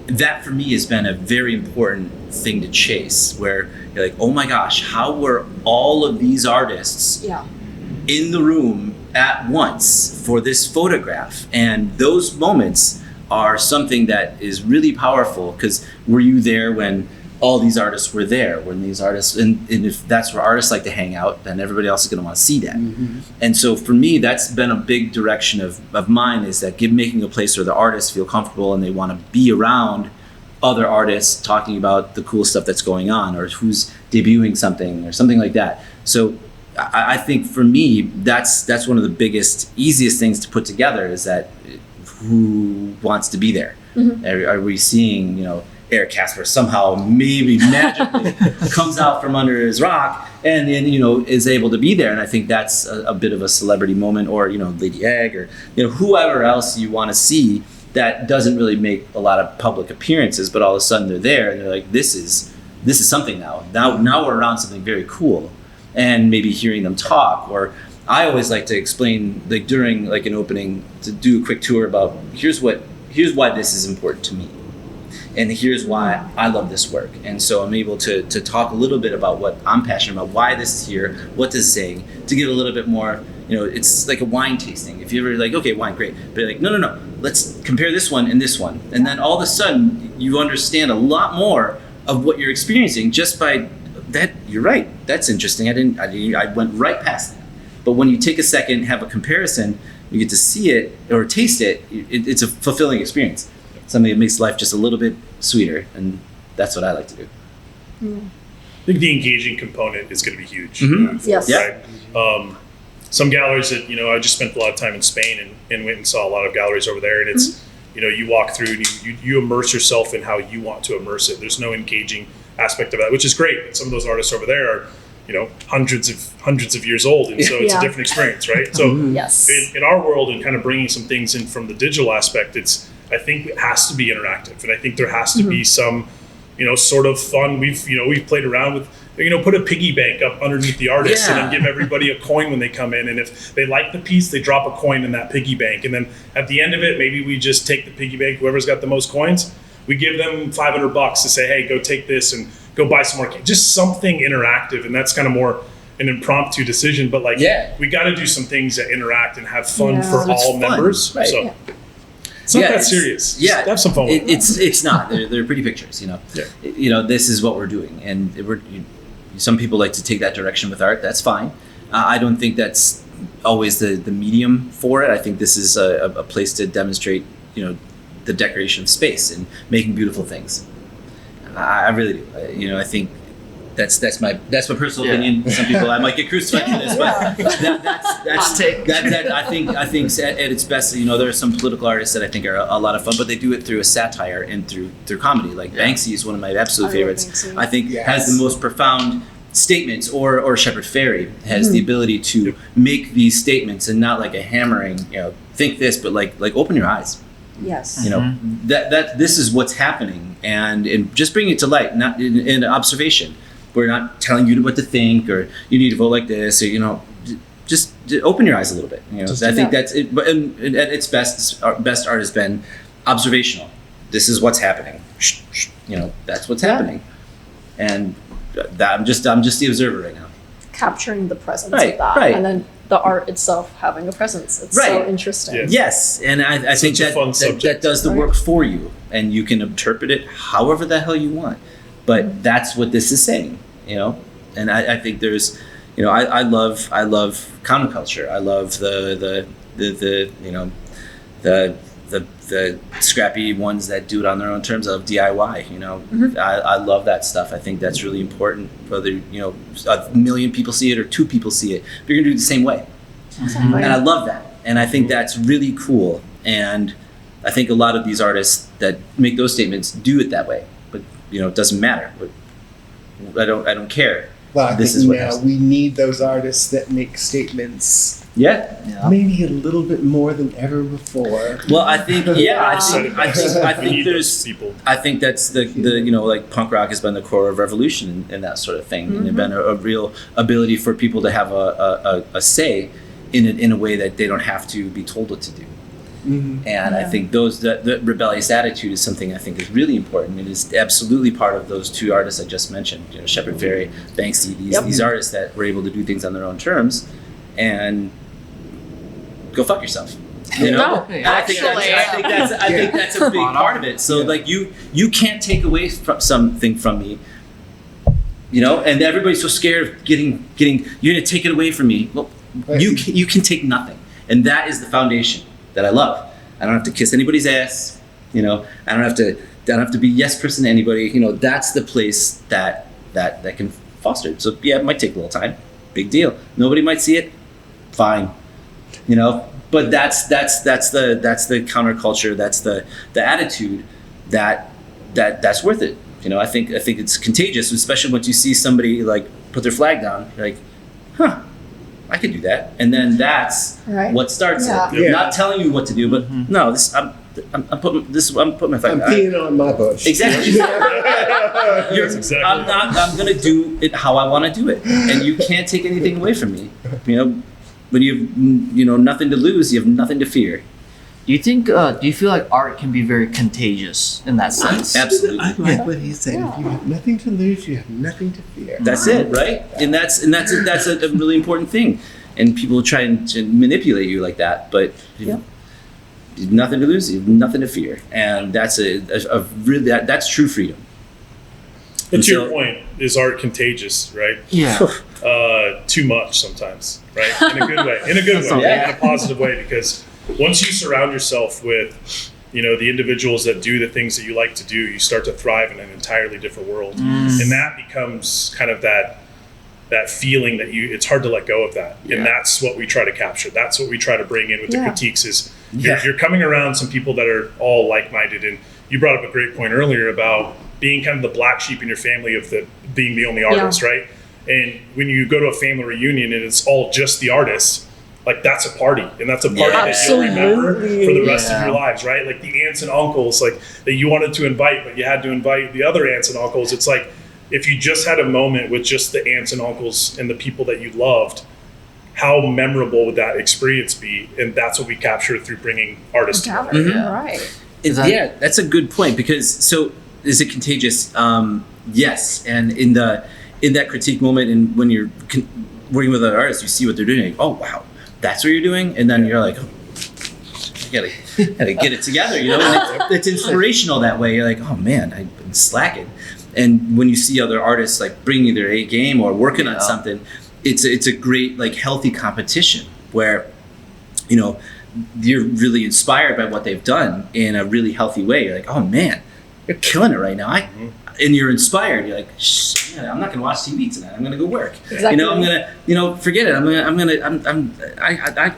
That for me has been a very important thing to chase, where you're like, oh my gosh, how were all of these artists in the room at once for this photograph? And those moments are something that is really powerful, because were you there when all these artists were there, when these artists, and if that's where artists like to hang out, then everybody else is going to want to see that. And so for me, that's been a big direction of mine, is that making a place where the artists feel comfortable and they want to be around other artists talking about the cool stuff that's going on, or who's debuting something or something like that. So I think for me, that's one of the biggest, easiest things to put together, is that who wants to be there? Are we seeing, Eric Casper somehow maybe magically comes out from under his rock and then is able to be there, and I think that's a bit of a celebrity moment, or Lady Egg, or whoever else you want to see that doesn't really make a lot of public appearances, but all of a sudden they're there and they're like, this is something now we're around something very cool, and maybe hearing them talk. Or I always like to explain, like during like an opening, to do a quick tour about here's why this is important to me. And here's why I love this work. And so I'm able to talk a little bit about what I'm passionate about, why this is here, what this is saying, to give a little bit more, it's like a wine tasting. If you're ever like, okay, wine, great. But you're like, no, let's compare this one and this one. And then all of a sudden you understand a lot more of what you're experiencing just by that. You're right. That's interesting. I went right past that. But when you take a second, have a comparison, you get to see it or taste it, it's a fulfilling experience. Something that makes life just a little bit sweeter, and that's what I like to do. I think the engaging component is going to be huge. Yes. Right? Some galleries that, I just spent a lot of time in Spain and went and saw a lot of galleries over there, and it's, you walk through and you immerse yourself in how you want to immerse it. There's no engaging aspect of that, which is great. Some of those artists over there are, hundreds of years old, and so it's a different experience, right? So Yes. in our world, and kind of bringing some things in from the digital aspect, I think it has to be interactive, and I think there has to be some, sort of fun. We've played around with, put a piggy bank up underneath the artist and then give everybody a coin when they come in. And if they like the piece, they drop a coin in that piggy bank. And then at the end of it, maybe we just take the piggy bank, whoever's got the most coins, we give them $500 to say, hey, go take this and go buy some more. Just something interactive. And that's kind of more an impromptu decision. But we got to do some things that interact and have fun for all members. Right. So it's not that serious. Yeah. Just have some fun with it. It's not. They're pretty pictures, This is what we're doing. And some people like to take that direction with art. That's fine. I don't think that's always the medium for it. I think this is a place to demonstrate, the decoration of space and making beautiful things. I really do. I think that's my personal opinion. Some people I might get crucified for this, but I think at its best, there are some political artists that I think are a lot of fun, but they do it through a satire and through comedy. Like Banksy is one of my absolute favorites. I think has the most profound statements, or Shepard Fairey has the ability to make these statements and not like a hammering, think this, but like open your eyes. Yes. That this is what's happening, and just bring it to light, not in observation. We're not telling you what to think, or you need to vote like this, or just open your eyes a little bit. I think that's it. But at its best, our best art has been observational. This is what's happening. That's what's happening, and that I'm just the observer right now. Capturing the presence of that, and then the art itself having a presence. It's so interesting. Yeah. Yes, and I think that does the work for you, and you can interpret it however the hell you want. But that's what this is saying, And I think there's, I love counterculture. I love the scrappy ones that do it on their own terms of DIY. I love that stuff. I think that's really important. Whether a million people see it or 2 people see it, but you're gonna do it the same way. And I love that. And I think that's really cool. And I think a lot of these artists that make those statements do it that way. But it doesn't matter. But I don't care. Well, I think now we need those artists that make statements. Yeah. Maybe a little bit more than ever before. Well, I think I think there's people. I think that's the like punk rock has been the core of revolution and that sort of thing, and it's been a real ability for people to have a say in a way that they don't have to be told what to do. And I think the rebellious attitude is something I think is really important, and is absolutely part of those 2 artists I just mentioned. Shepard Fairey, Banksy, these artists that were able to do things on their own terms, and go fuck yourself. No, I think that's a big part of it. So like you can't take away something from me. And everybody's so scared of getting you're gonna take it away from me. Well, you can take nothing, and that is the foundation that I love. I don't have to kiss anybody's ass. I don't have to be yes person to anybody. That's the place that can foster it. So yeah, it might take a little time. Big deal. Nobody might see it. Fine. But that's the counterculture. That's the attitude that's worth it. I think it's contagious, especially once you see somebody like put their flag down. You're like, huh. I could do that, and then that's what starts it. Yeah. Not telling you what to do, but no, I'm putting my flag. I'm peeing on my bush. Exactly. Exactly. I'm gonna do it how I want to do it, and you can't take anything away from me. When you have nothing to lose, you have nothing to fear. Do you think? Do you feel like art can be very contagious in that sense? Absolutely. I like what he said. If you have nothing to lose, you have nothing to fear. That's it, right? And that's a really important thing. And people try to manipulate you like that, but you have nothing to lose, you have nothing to fear, and that's really that's true freedom. But to your point, is art contagious, right? Yeah. Too much sometimes, right? In a good way, in a positive way, because once you surround yourself with, the individuals that do the things that you like to do, you start to thrive in an entirely different world. And that becomes kind of that feeling that it's hard to let go of that. And that's what we try to capture. That's what we try to bring in with the critiques is you're coming around some people that are all like-minded. And you brought up a great point earlier about being kind of the black sheep in your family of being the only artist, right? And when you go to a family reunion and it's all just the artists, like that's a party, and that's a party that you'll remember for the rest of your lives, right? Like the aunts and uncles, like that you wanted to invite, but you had to invite the other aunts and uncles. It's like if you just had a moment with just the aunts and uncles and the people that you loved, how memorable would that experience be? And that's what we capture through bringing artists together. Right. Yeah, that's a good point, because so is it contagious? Yes, and in that critique moment, and when you're working with other artists, you see what they're doing. Like, oh wow, that's what you're doing, and then you're like, oh, I gotta get it together, you know. And it's inspirational that way. You're like, oh man, I've been slacking. And when you see other artists like bringing their A game or working on something, it's a great like healthy competition where, you know, you're really inspired by what they've done in a really healthy way. You're like, oh man, you're killing it right now. And you're inspired. You're like, I'm not gonna watch TV tonight. I'm gonna go work. Exactly. You know, I'm gonna, forget it.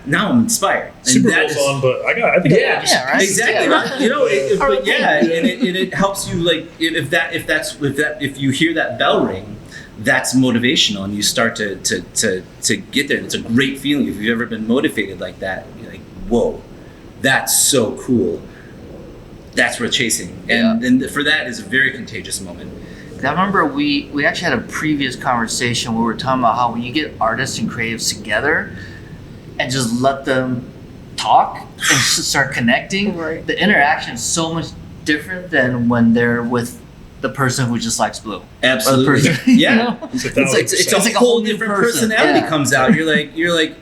Now I'm inspired. And Super Bowl's on, but I think right? Exactly. Yeah. You know, and it helps you, like, if you hear that bell ring, that's motivational, and you start to get there. And it's a great feeling. If you've ever been motivated like that, you're like, whoa, that's so cool. That's worth chasing. And for that is a very contagious moment. I remember we actually had a previous conversation where we were talking about how when you get artists and creatives together and just let them talk and just start connecting, the interaction is so much different than when they're with the person who just likes blue. Absolutely. Yeah. It's a whole different personality comes out. You're like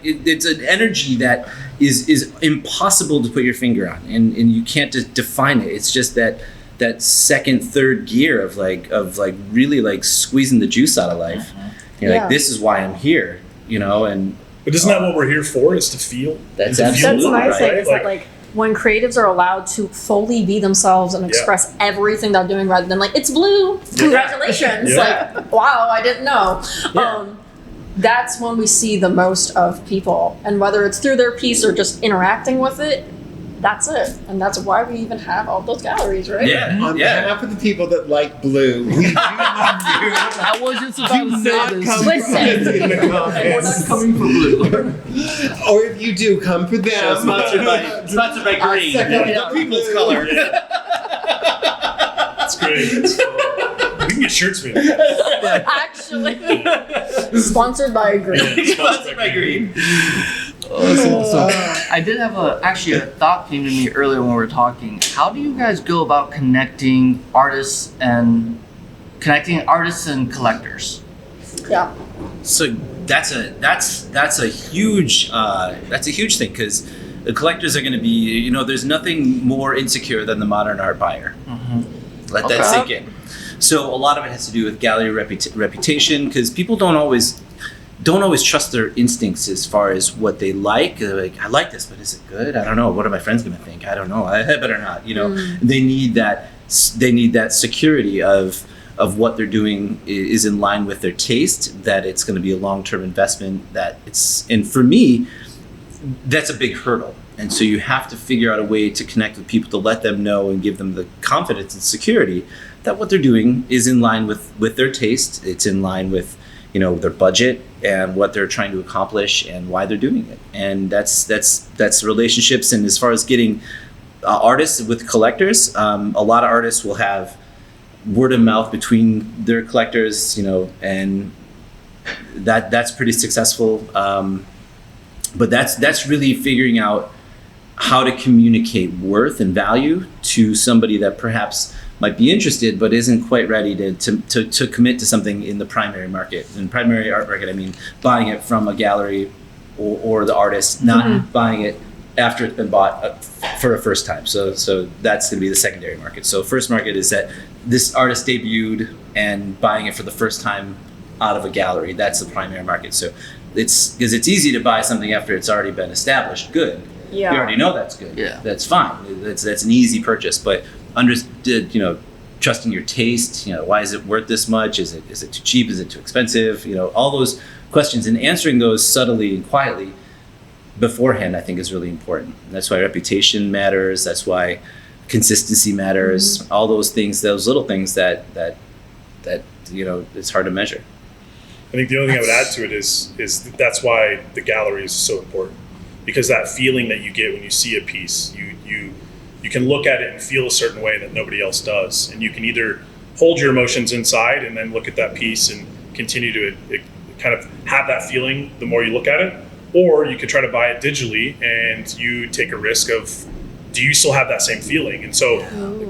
it's an energy that is impossible to put your finger on, and you can't define it. It's just that second, third gear of really like squeezing the juice out of life. You're like, this is why I'm here, you know. And but isn't that what we're here for? Is to feel. That's That's absolutely my right. thing. Is that like when creatives are allowed to fully be themselves and express everything they're doing, rather than like, it's blue, congratulations, like, wow, I didn't know. That's when we see the most of people, and whether it's through their piece or just interacting with it, that's it. And that's why we even have all those galleries, right? On behalf of the people that like blue, we do love you. I was just about to say this. Listen. In the comments. We're not coming for blue. Or if you do, come for them. Sponsored by green, the people's color. That's great. We can get shirts made. Actually, sponsored by Green. Sponsored by green. So I did have a thought came to me earlier when we were talking. How do you guys go about connecting artists and collectors? Yeah. So that's a huge thing, because the collectors are going to be, you know, there's nothing more insecure than the modern art buyer. Let that sink in. So a lot of it has to do with gallery reputation, because people don't always trust their instincts as far as what they like. They're like, I like this, but is it good? I don't know. What are my friends going to think? I don't know. I better not. You know, they need that security of what they're doing is in line with their taste, that it's going to be a long-term investment, and for me, that's a big hurdle. And so you have to figure out a way to connect with people, to let them know and give them the confidence and security that what they're doing is in line with their taste. It's in line with, you know, their budget and what they're trying to accomplish and why they're doing it. And that's relationships. And as far as getting artists with collectors, a lot of artists will have word of mouth between their collectors, you know, and that's pretty successful. But that's really figuring out how to communicate worth and value to somebody that perhaps might be interested but isn't quite ready to commit to something in the primary market. In primary art market, I mean buying it from a gallery or the artist, not buying it after it's been bought for a first time. So that's going to be the secondary market. So first market is that this artist debuted and buying it for the first time out of a gallery. That's the primary market. So it's because it's easy to buy something after it's already been established. Good. Yeah. You already know that's good. Yeah. That's fine. That's an easy purchase. But understood, you know, trusting your taste. You know, why is it worth this much? Is it too cheap? Is it too expensive? You know, all those questions, and answering those subtly and quietly beforehand, I think, is really important. And that's why reputation matters. That's why consistency matters. All those things, those little things that you know, it's hard to measure. I think the only thing I would add to it is that's why the gallery is so important. because that feeling that you get when you see a piece, you can look at it and feel a certain way that nobody else does, and you can either hold your emotions inside and then look at that piece and continue to kind of have that feeling the more you look at it, or you could try to buy it digitally and you take a risk of, do you still have that same feeling? And so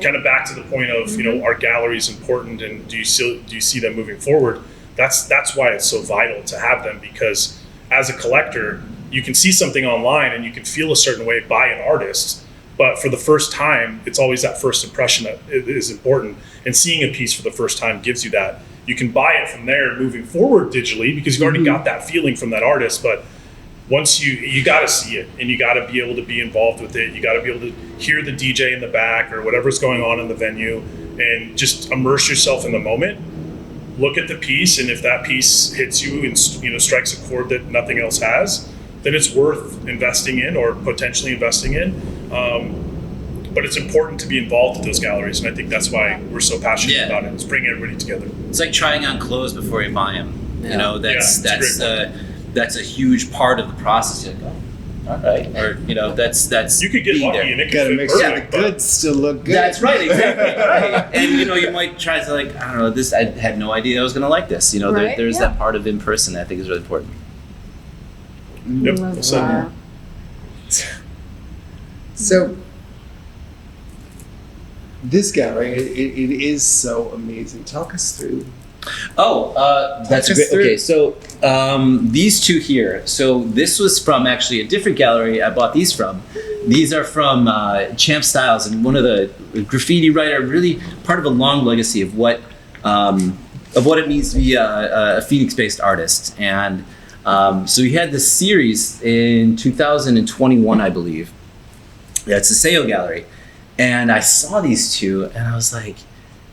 kind of back to the point of, our gallery is important, and do you see them moving forward? That's why it's so vital to have them, because as a collector, you can see something online and you can feel a certain way by an artist, but for the first time, it's always that first impression that is important. And seeing a piece for the first time gives you that. You can buy it from there moving forward digitally, because you've already got that feeling from that artist. But once you got to see it, and you got to be able to be involved with it. You got to be able to hear the DJ in the back or whatever's going on in the venue, and just immerse yourself in the moment. Look at the piece, and if that piece hits you and strikes a chord that nothing else has, then it's worth investing in, or potentially investing in. But it's important to be involved with those galleries, and I think that's why we're so passionate about it. It's bringing everybody together. It's like trying on clothes before you buy them. Yeah. That's a huge part of the process. You're like, oh, all right, or that's you could get lucky there. and it Gotta could make fit sure perfect, the goods still look good. That's right, exactly. Right. And you might try to, like, I don't know, this, I had no idea I was gonna like this. Right, there's yeah. that part of in person that I think is really important. Yep. Love So- that. So this gallery, it is so amazing. Talk us through. That's Talk great. us through. Okay, so these two here. So this was from actually a different gallery I bought these from. These are from Champ Styles, and one of the graffiti writer, really part of a long legacy of what it means to be a Phoenix-based artist. And so he had this series in 2021, I believe. Yeah, it's the Seo Gallery. And I saw these two, and I was like,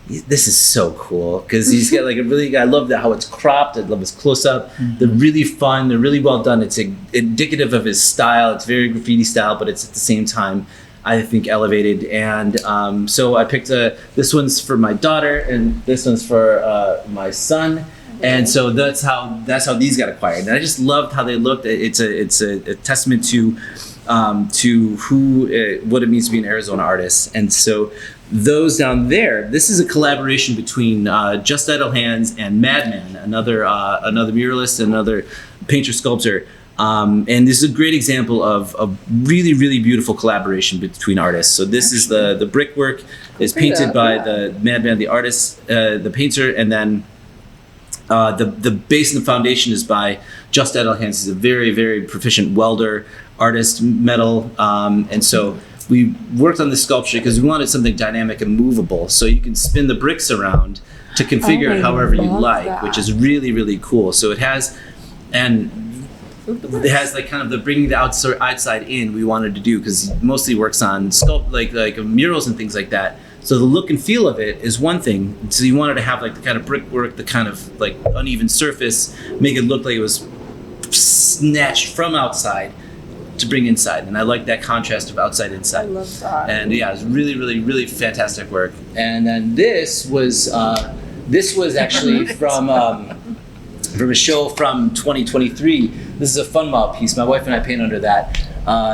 this is so cool, because he's got like I love that how it's cropped. I love his close up. They're really fun. They're really well done. It's indicative of his style. It's very graffiti style, but it's at the same time, I think, elevated. And so I picked this one's for my daughter, and this one's for my son. And so that's how these got acquired. And I just loved how they looked. It's a testament to what it means to be an Arizona artist. And so those down there, this is a collaboration between Just Idle Hands and Madman, another muralist, another painter sculptor. And this is a great example of a really, really beautiful collaboration between artists. So this is the brickwork is painted by the Madman, the artist, the painter, and then the base and the foundation is by Just Idle Hands. He's a very, very proficient welder, artist, metal, and so we worked on this sculpture because we wanted something dynamic and movable, so you can spin the bricks around to configure it however you like, which is really, really cool. So it has like kind of the bringing the outside in we wanted to do, because he mostly works on like murals and things like that. So the look and feel of it is one thing. So you wanted to have like the kind of brickwork, the kind of like uneven surface, make it look like it was snatched from outside to bring inside. And I like that contrast of outside inside. I love that. And yeah, it was really, really, really fantastic work. And then this was actually from a show from 2023. This is a Fun Mob piece. My wife and I paint under that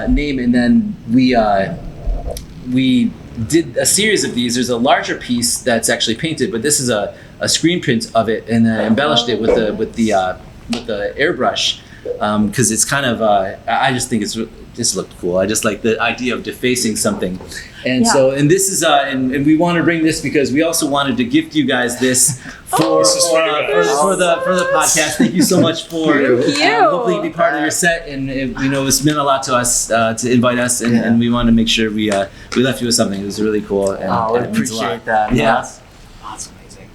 name, and then we did a series of these. There's a larger piece that's actually painted, but this is a screen print of it, and I embellished it with the airbrush, because it's kind of I just think it's just looked cool. I just like the idea of defacing something, and this is and we want to bring this because we also wanted to gift you guys this for the podcast. Thank you so much for hopefully be part of your set, and it's meant a lot to us to invite us, and we want to make sure we left you with something. It was really cool. And, I it means a lot. appreciate that. Yeah. That's amazing.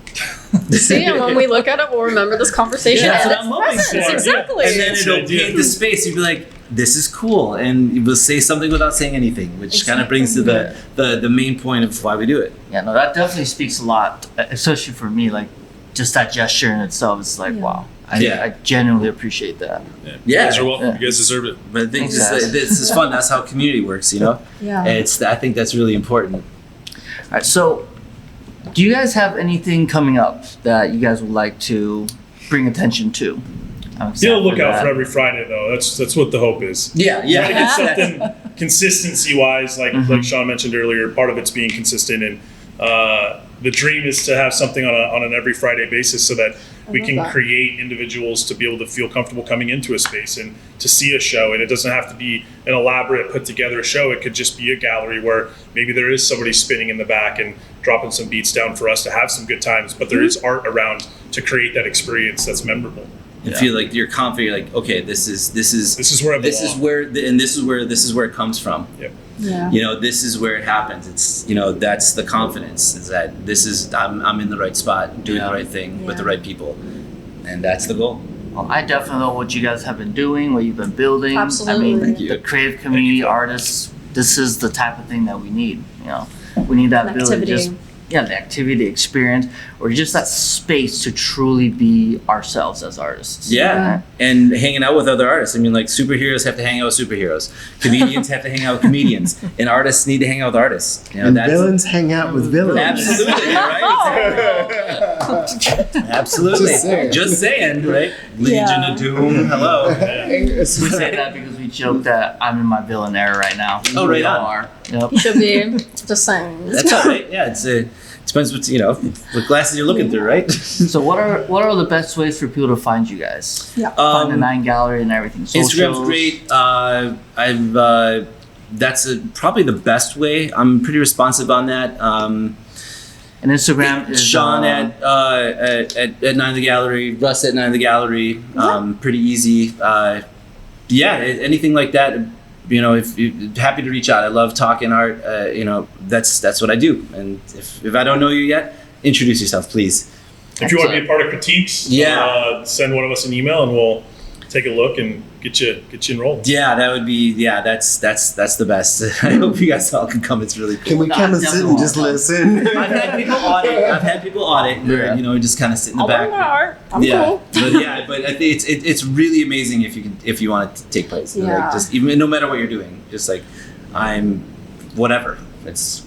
See, and when we look at it, we'll remember this conversation. Yeah, that's and what I'm hoping presence. for. Exactly. And then it'll paint the space. You'd be like, this is cool, and we'll say something without saying anything, which kind of brings to the main point of why we do it. Yeah, no, that definitely speaks a lot, especially for me. Like, just that gesture in itself is like, wow. I genuinely appreciate that. Yeah. Yeah. You guys are welcome. Yeah. You guys deserve it. But I think Exactly. this is fun. That's how community works, Yeah. I think that's really important. All right, so do you guys have anything coming up that you guys would like to bring attention to? I'm Be excited on the lookout that. for every Friday though. That's what the hope is. Yeah, Try to get yeah. something consistency wise, like Sean mentioned earlier. Part of it's being consistent, and the dream is to have something on an every Friday basis, so that we love can that. create individuals to be able to feel comfortable coming into a space and to see a show. And it doesn't have to be an elaborate put together show. It could just be a gallery where maybe there is somebody spinning in the back and dropping some beats down for us to have some good times, but there is art around to create that experience that's memorable. You feel like you're confident. You're like, okay, this is where I belong. this is where it comes from. Yep. Yeah. You know, this is where it happens. It's, you know, that's the confidence, is that this is, I'm in the right spot, doing Yeah. the right thing with the Yeah. right people, and that's the goal. Well, I definitely know what you guys have been doing, what you've been building. Absolutely. I mean, Thank you. the creative community, artists, this is the type of thing that we need. You know, we need that ability, Activity. just the activity, the experience, or just that space to truly be ourselves as artists. Yeah, and hanging out with other artists. I mean, like, superheroes have to hang out with superheroes. Comedians have to hang out with comedians, and artists need to hang out with artists. You know, And that's villains hang out with villains. absolutely right. Absolutely. Just saying. Right? Legion Yeah. of Doom. Hello. We say that because we joke that I'm in my villain era right now. Oh, right We all on. are. Yep. Should be just saying. That's all right. Yeah, it's depends what, you know, what glasses you're looking through, right? So what are the best ways for people to find you guys? Find the Nine Gallery and everything. Instagram's Socials. great. That's probably the best way. I'm pretty responsive on that. And Instagram is Sean at 9 the Gallery, Russ at 9 the Gallery. Pretty easy. Anything like that. You know, if you're happy to reach out. I love talking art. You know, that's what I do. And if I don't know you yet, introduce yourself, please. If you want to be a part of critiques, send one of us an email and we'll take a look and get you enrolled. Yeah, that would be. Yeah, that's the best. I hope you guys all can come. It's really cool. Can we come and sit and just listen? I've had people audit. Where, you know, just kind of sit in the I'll back. bring my art. I'm yeah, cool. but I think it's really amazing if you want it to take place. You know, like, Yeah. just even no matter what you're doing, just like I'm, whatever. It's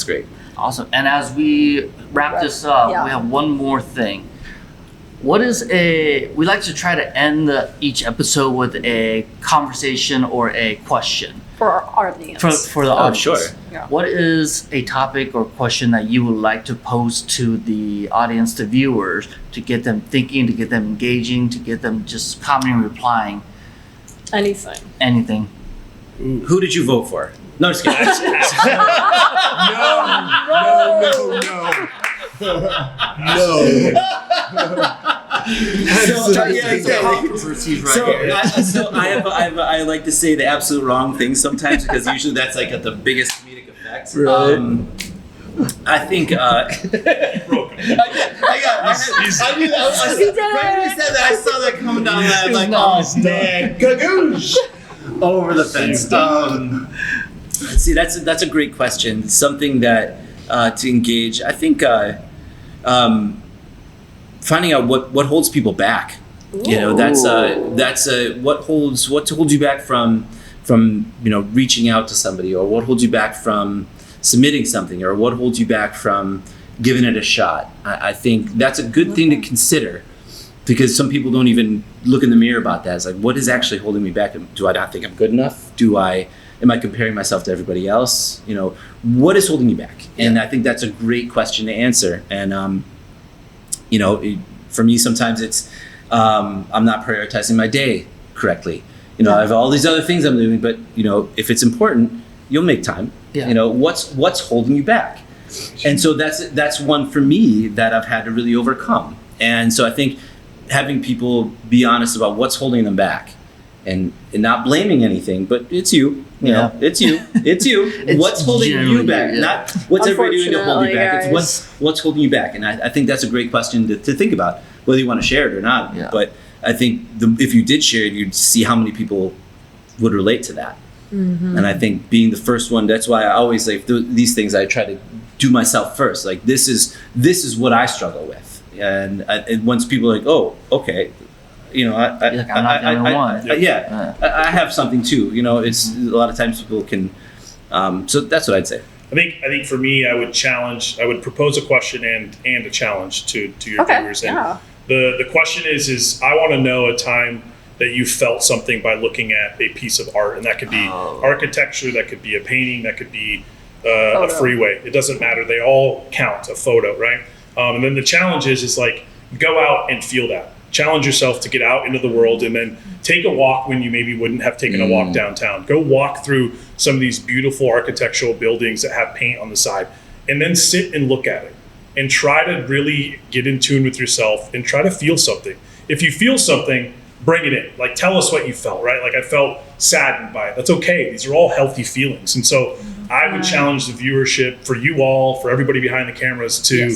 great. Awesome. And as we wrap this up, Yeah. we have one more thing. We like to try to end each episode with a conversation or a question For our audience. for the audience. sure. Yeah. What is a topic or question that you would like to pose to the audience, the viewers, to get them thinking, to get them engaging, to get them just commenting, replying, Anything. anything? Who did you vote for? No, just kidding. No. Controversies right So, here. I like to say the absolute wrong thing sometimes, because usually that's like at the biggest comedic effect. Right. I think. I knew that. Right when you said that, I saw that coming down. And I'm like, oh man, gagoosh, over the fence. See, that's a great question. It's something that to engage. I think finding out what holds people back. You know, that's what holds you back from you know, reaching out to somebody, or what holds you back from submitting something, or what holds you back from giving it a shot. I think that's a good thing to consider, because some people don't even look in the mirror about that. It's like, what is actually holding me back? Do I not think I'm good enough? Am I comparing myself to everybody else? You know, what is holding you back? And I think that's a great question to answer. And you know, for me, sometimes it's I'm not prioritizing my day correctly. You know, I have all these other things I'm doing, but you know, if it's important, you'll make time. Yeah. You know, what's holding you back? And so that's one for me that I've had to really overcome. And so I think having people be honest about what's holding them back, and not blaming anything, but it's you. You know, it's you. It's what's holding you generally back? you, yeah. Not what's everybody doing to hold you back. Unfortunately, It's what's holding you back. And I think that's a great question to think about, whether you want to share it or not. Yeah. But I think if you did share it, you'd see how many people would relate to that. And I think being the first one, that's why I always, like, these things I try to do myself first. Like, this is what I struggle with. And once people are like, oh, okay, you know, I'm not the only one. I have something too. You know, it's a lot of times people can. So that's what I'd say. I think for me, I would propose a question and a challenge to your viewers. And The question is I want to know a time that you felt something by looking at a piece of art, and that could be architecture, that could be a painting, that could be a freeway. It doesn't matter. They all count, a photo, right? And then the challenge is like, go out and feel that. Challenge yourself to get out into the world, and then take a walk when you maybe wouldn't have taken a walk downtown. Go walk through some of these beautiful architectural buildings that have paint on the side, and then sit and look at it and try to really get in tune with yourself and try to feel something. If you feel something, bring it in. Like, tell us what you felt, right? Like, I felt saddened by it. That's okay. These are all healthy feelings. And so I would challenge the viewership, for you all, for everybody behind the cameras, to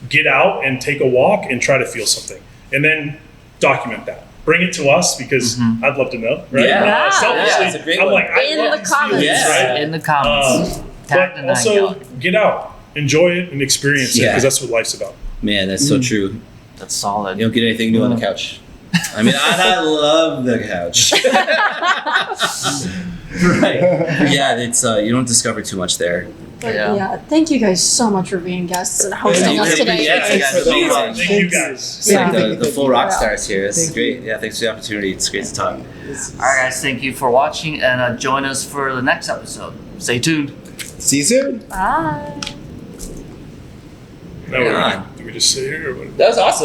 get out and take a walk and try to feel something. And then document that. Bring it to us, because I'd love to know, right? Selfishly, that's a great I'm one. like, I In love the these comments. feelings, right? In the comments. Tag But the also, 9 yard. get out, enjoy it, and experience it, Yeah. because that's what life's about. Man, that's so true. That's solid. You don't get anything new on the couch. I mean, I love the couch. Right. Yeah, it's you don't discover too much there. But Yeah. thank you guys so much for being guests and hosting Yeah, us today. yeah, Thanks it's so amazing. much. Thank you guys. It's like Yeah. the full rock stars here. It's Thank great. Yeah, thanks for the opportunity. It's great to talk. All right, guys. Thank you for watching, and join us for the next episode. Stay tuned. See you soon. Bye. Now, do we just sit here? Or what? That was awesome.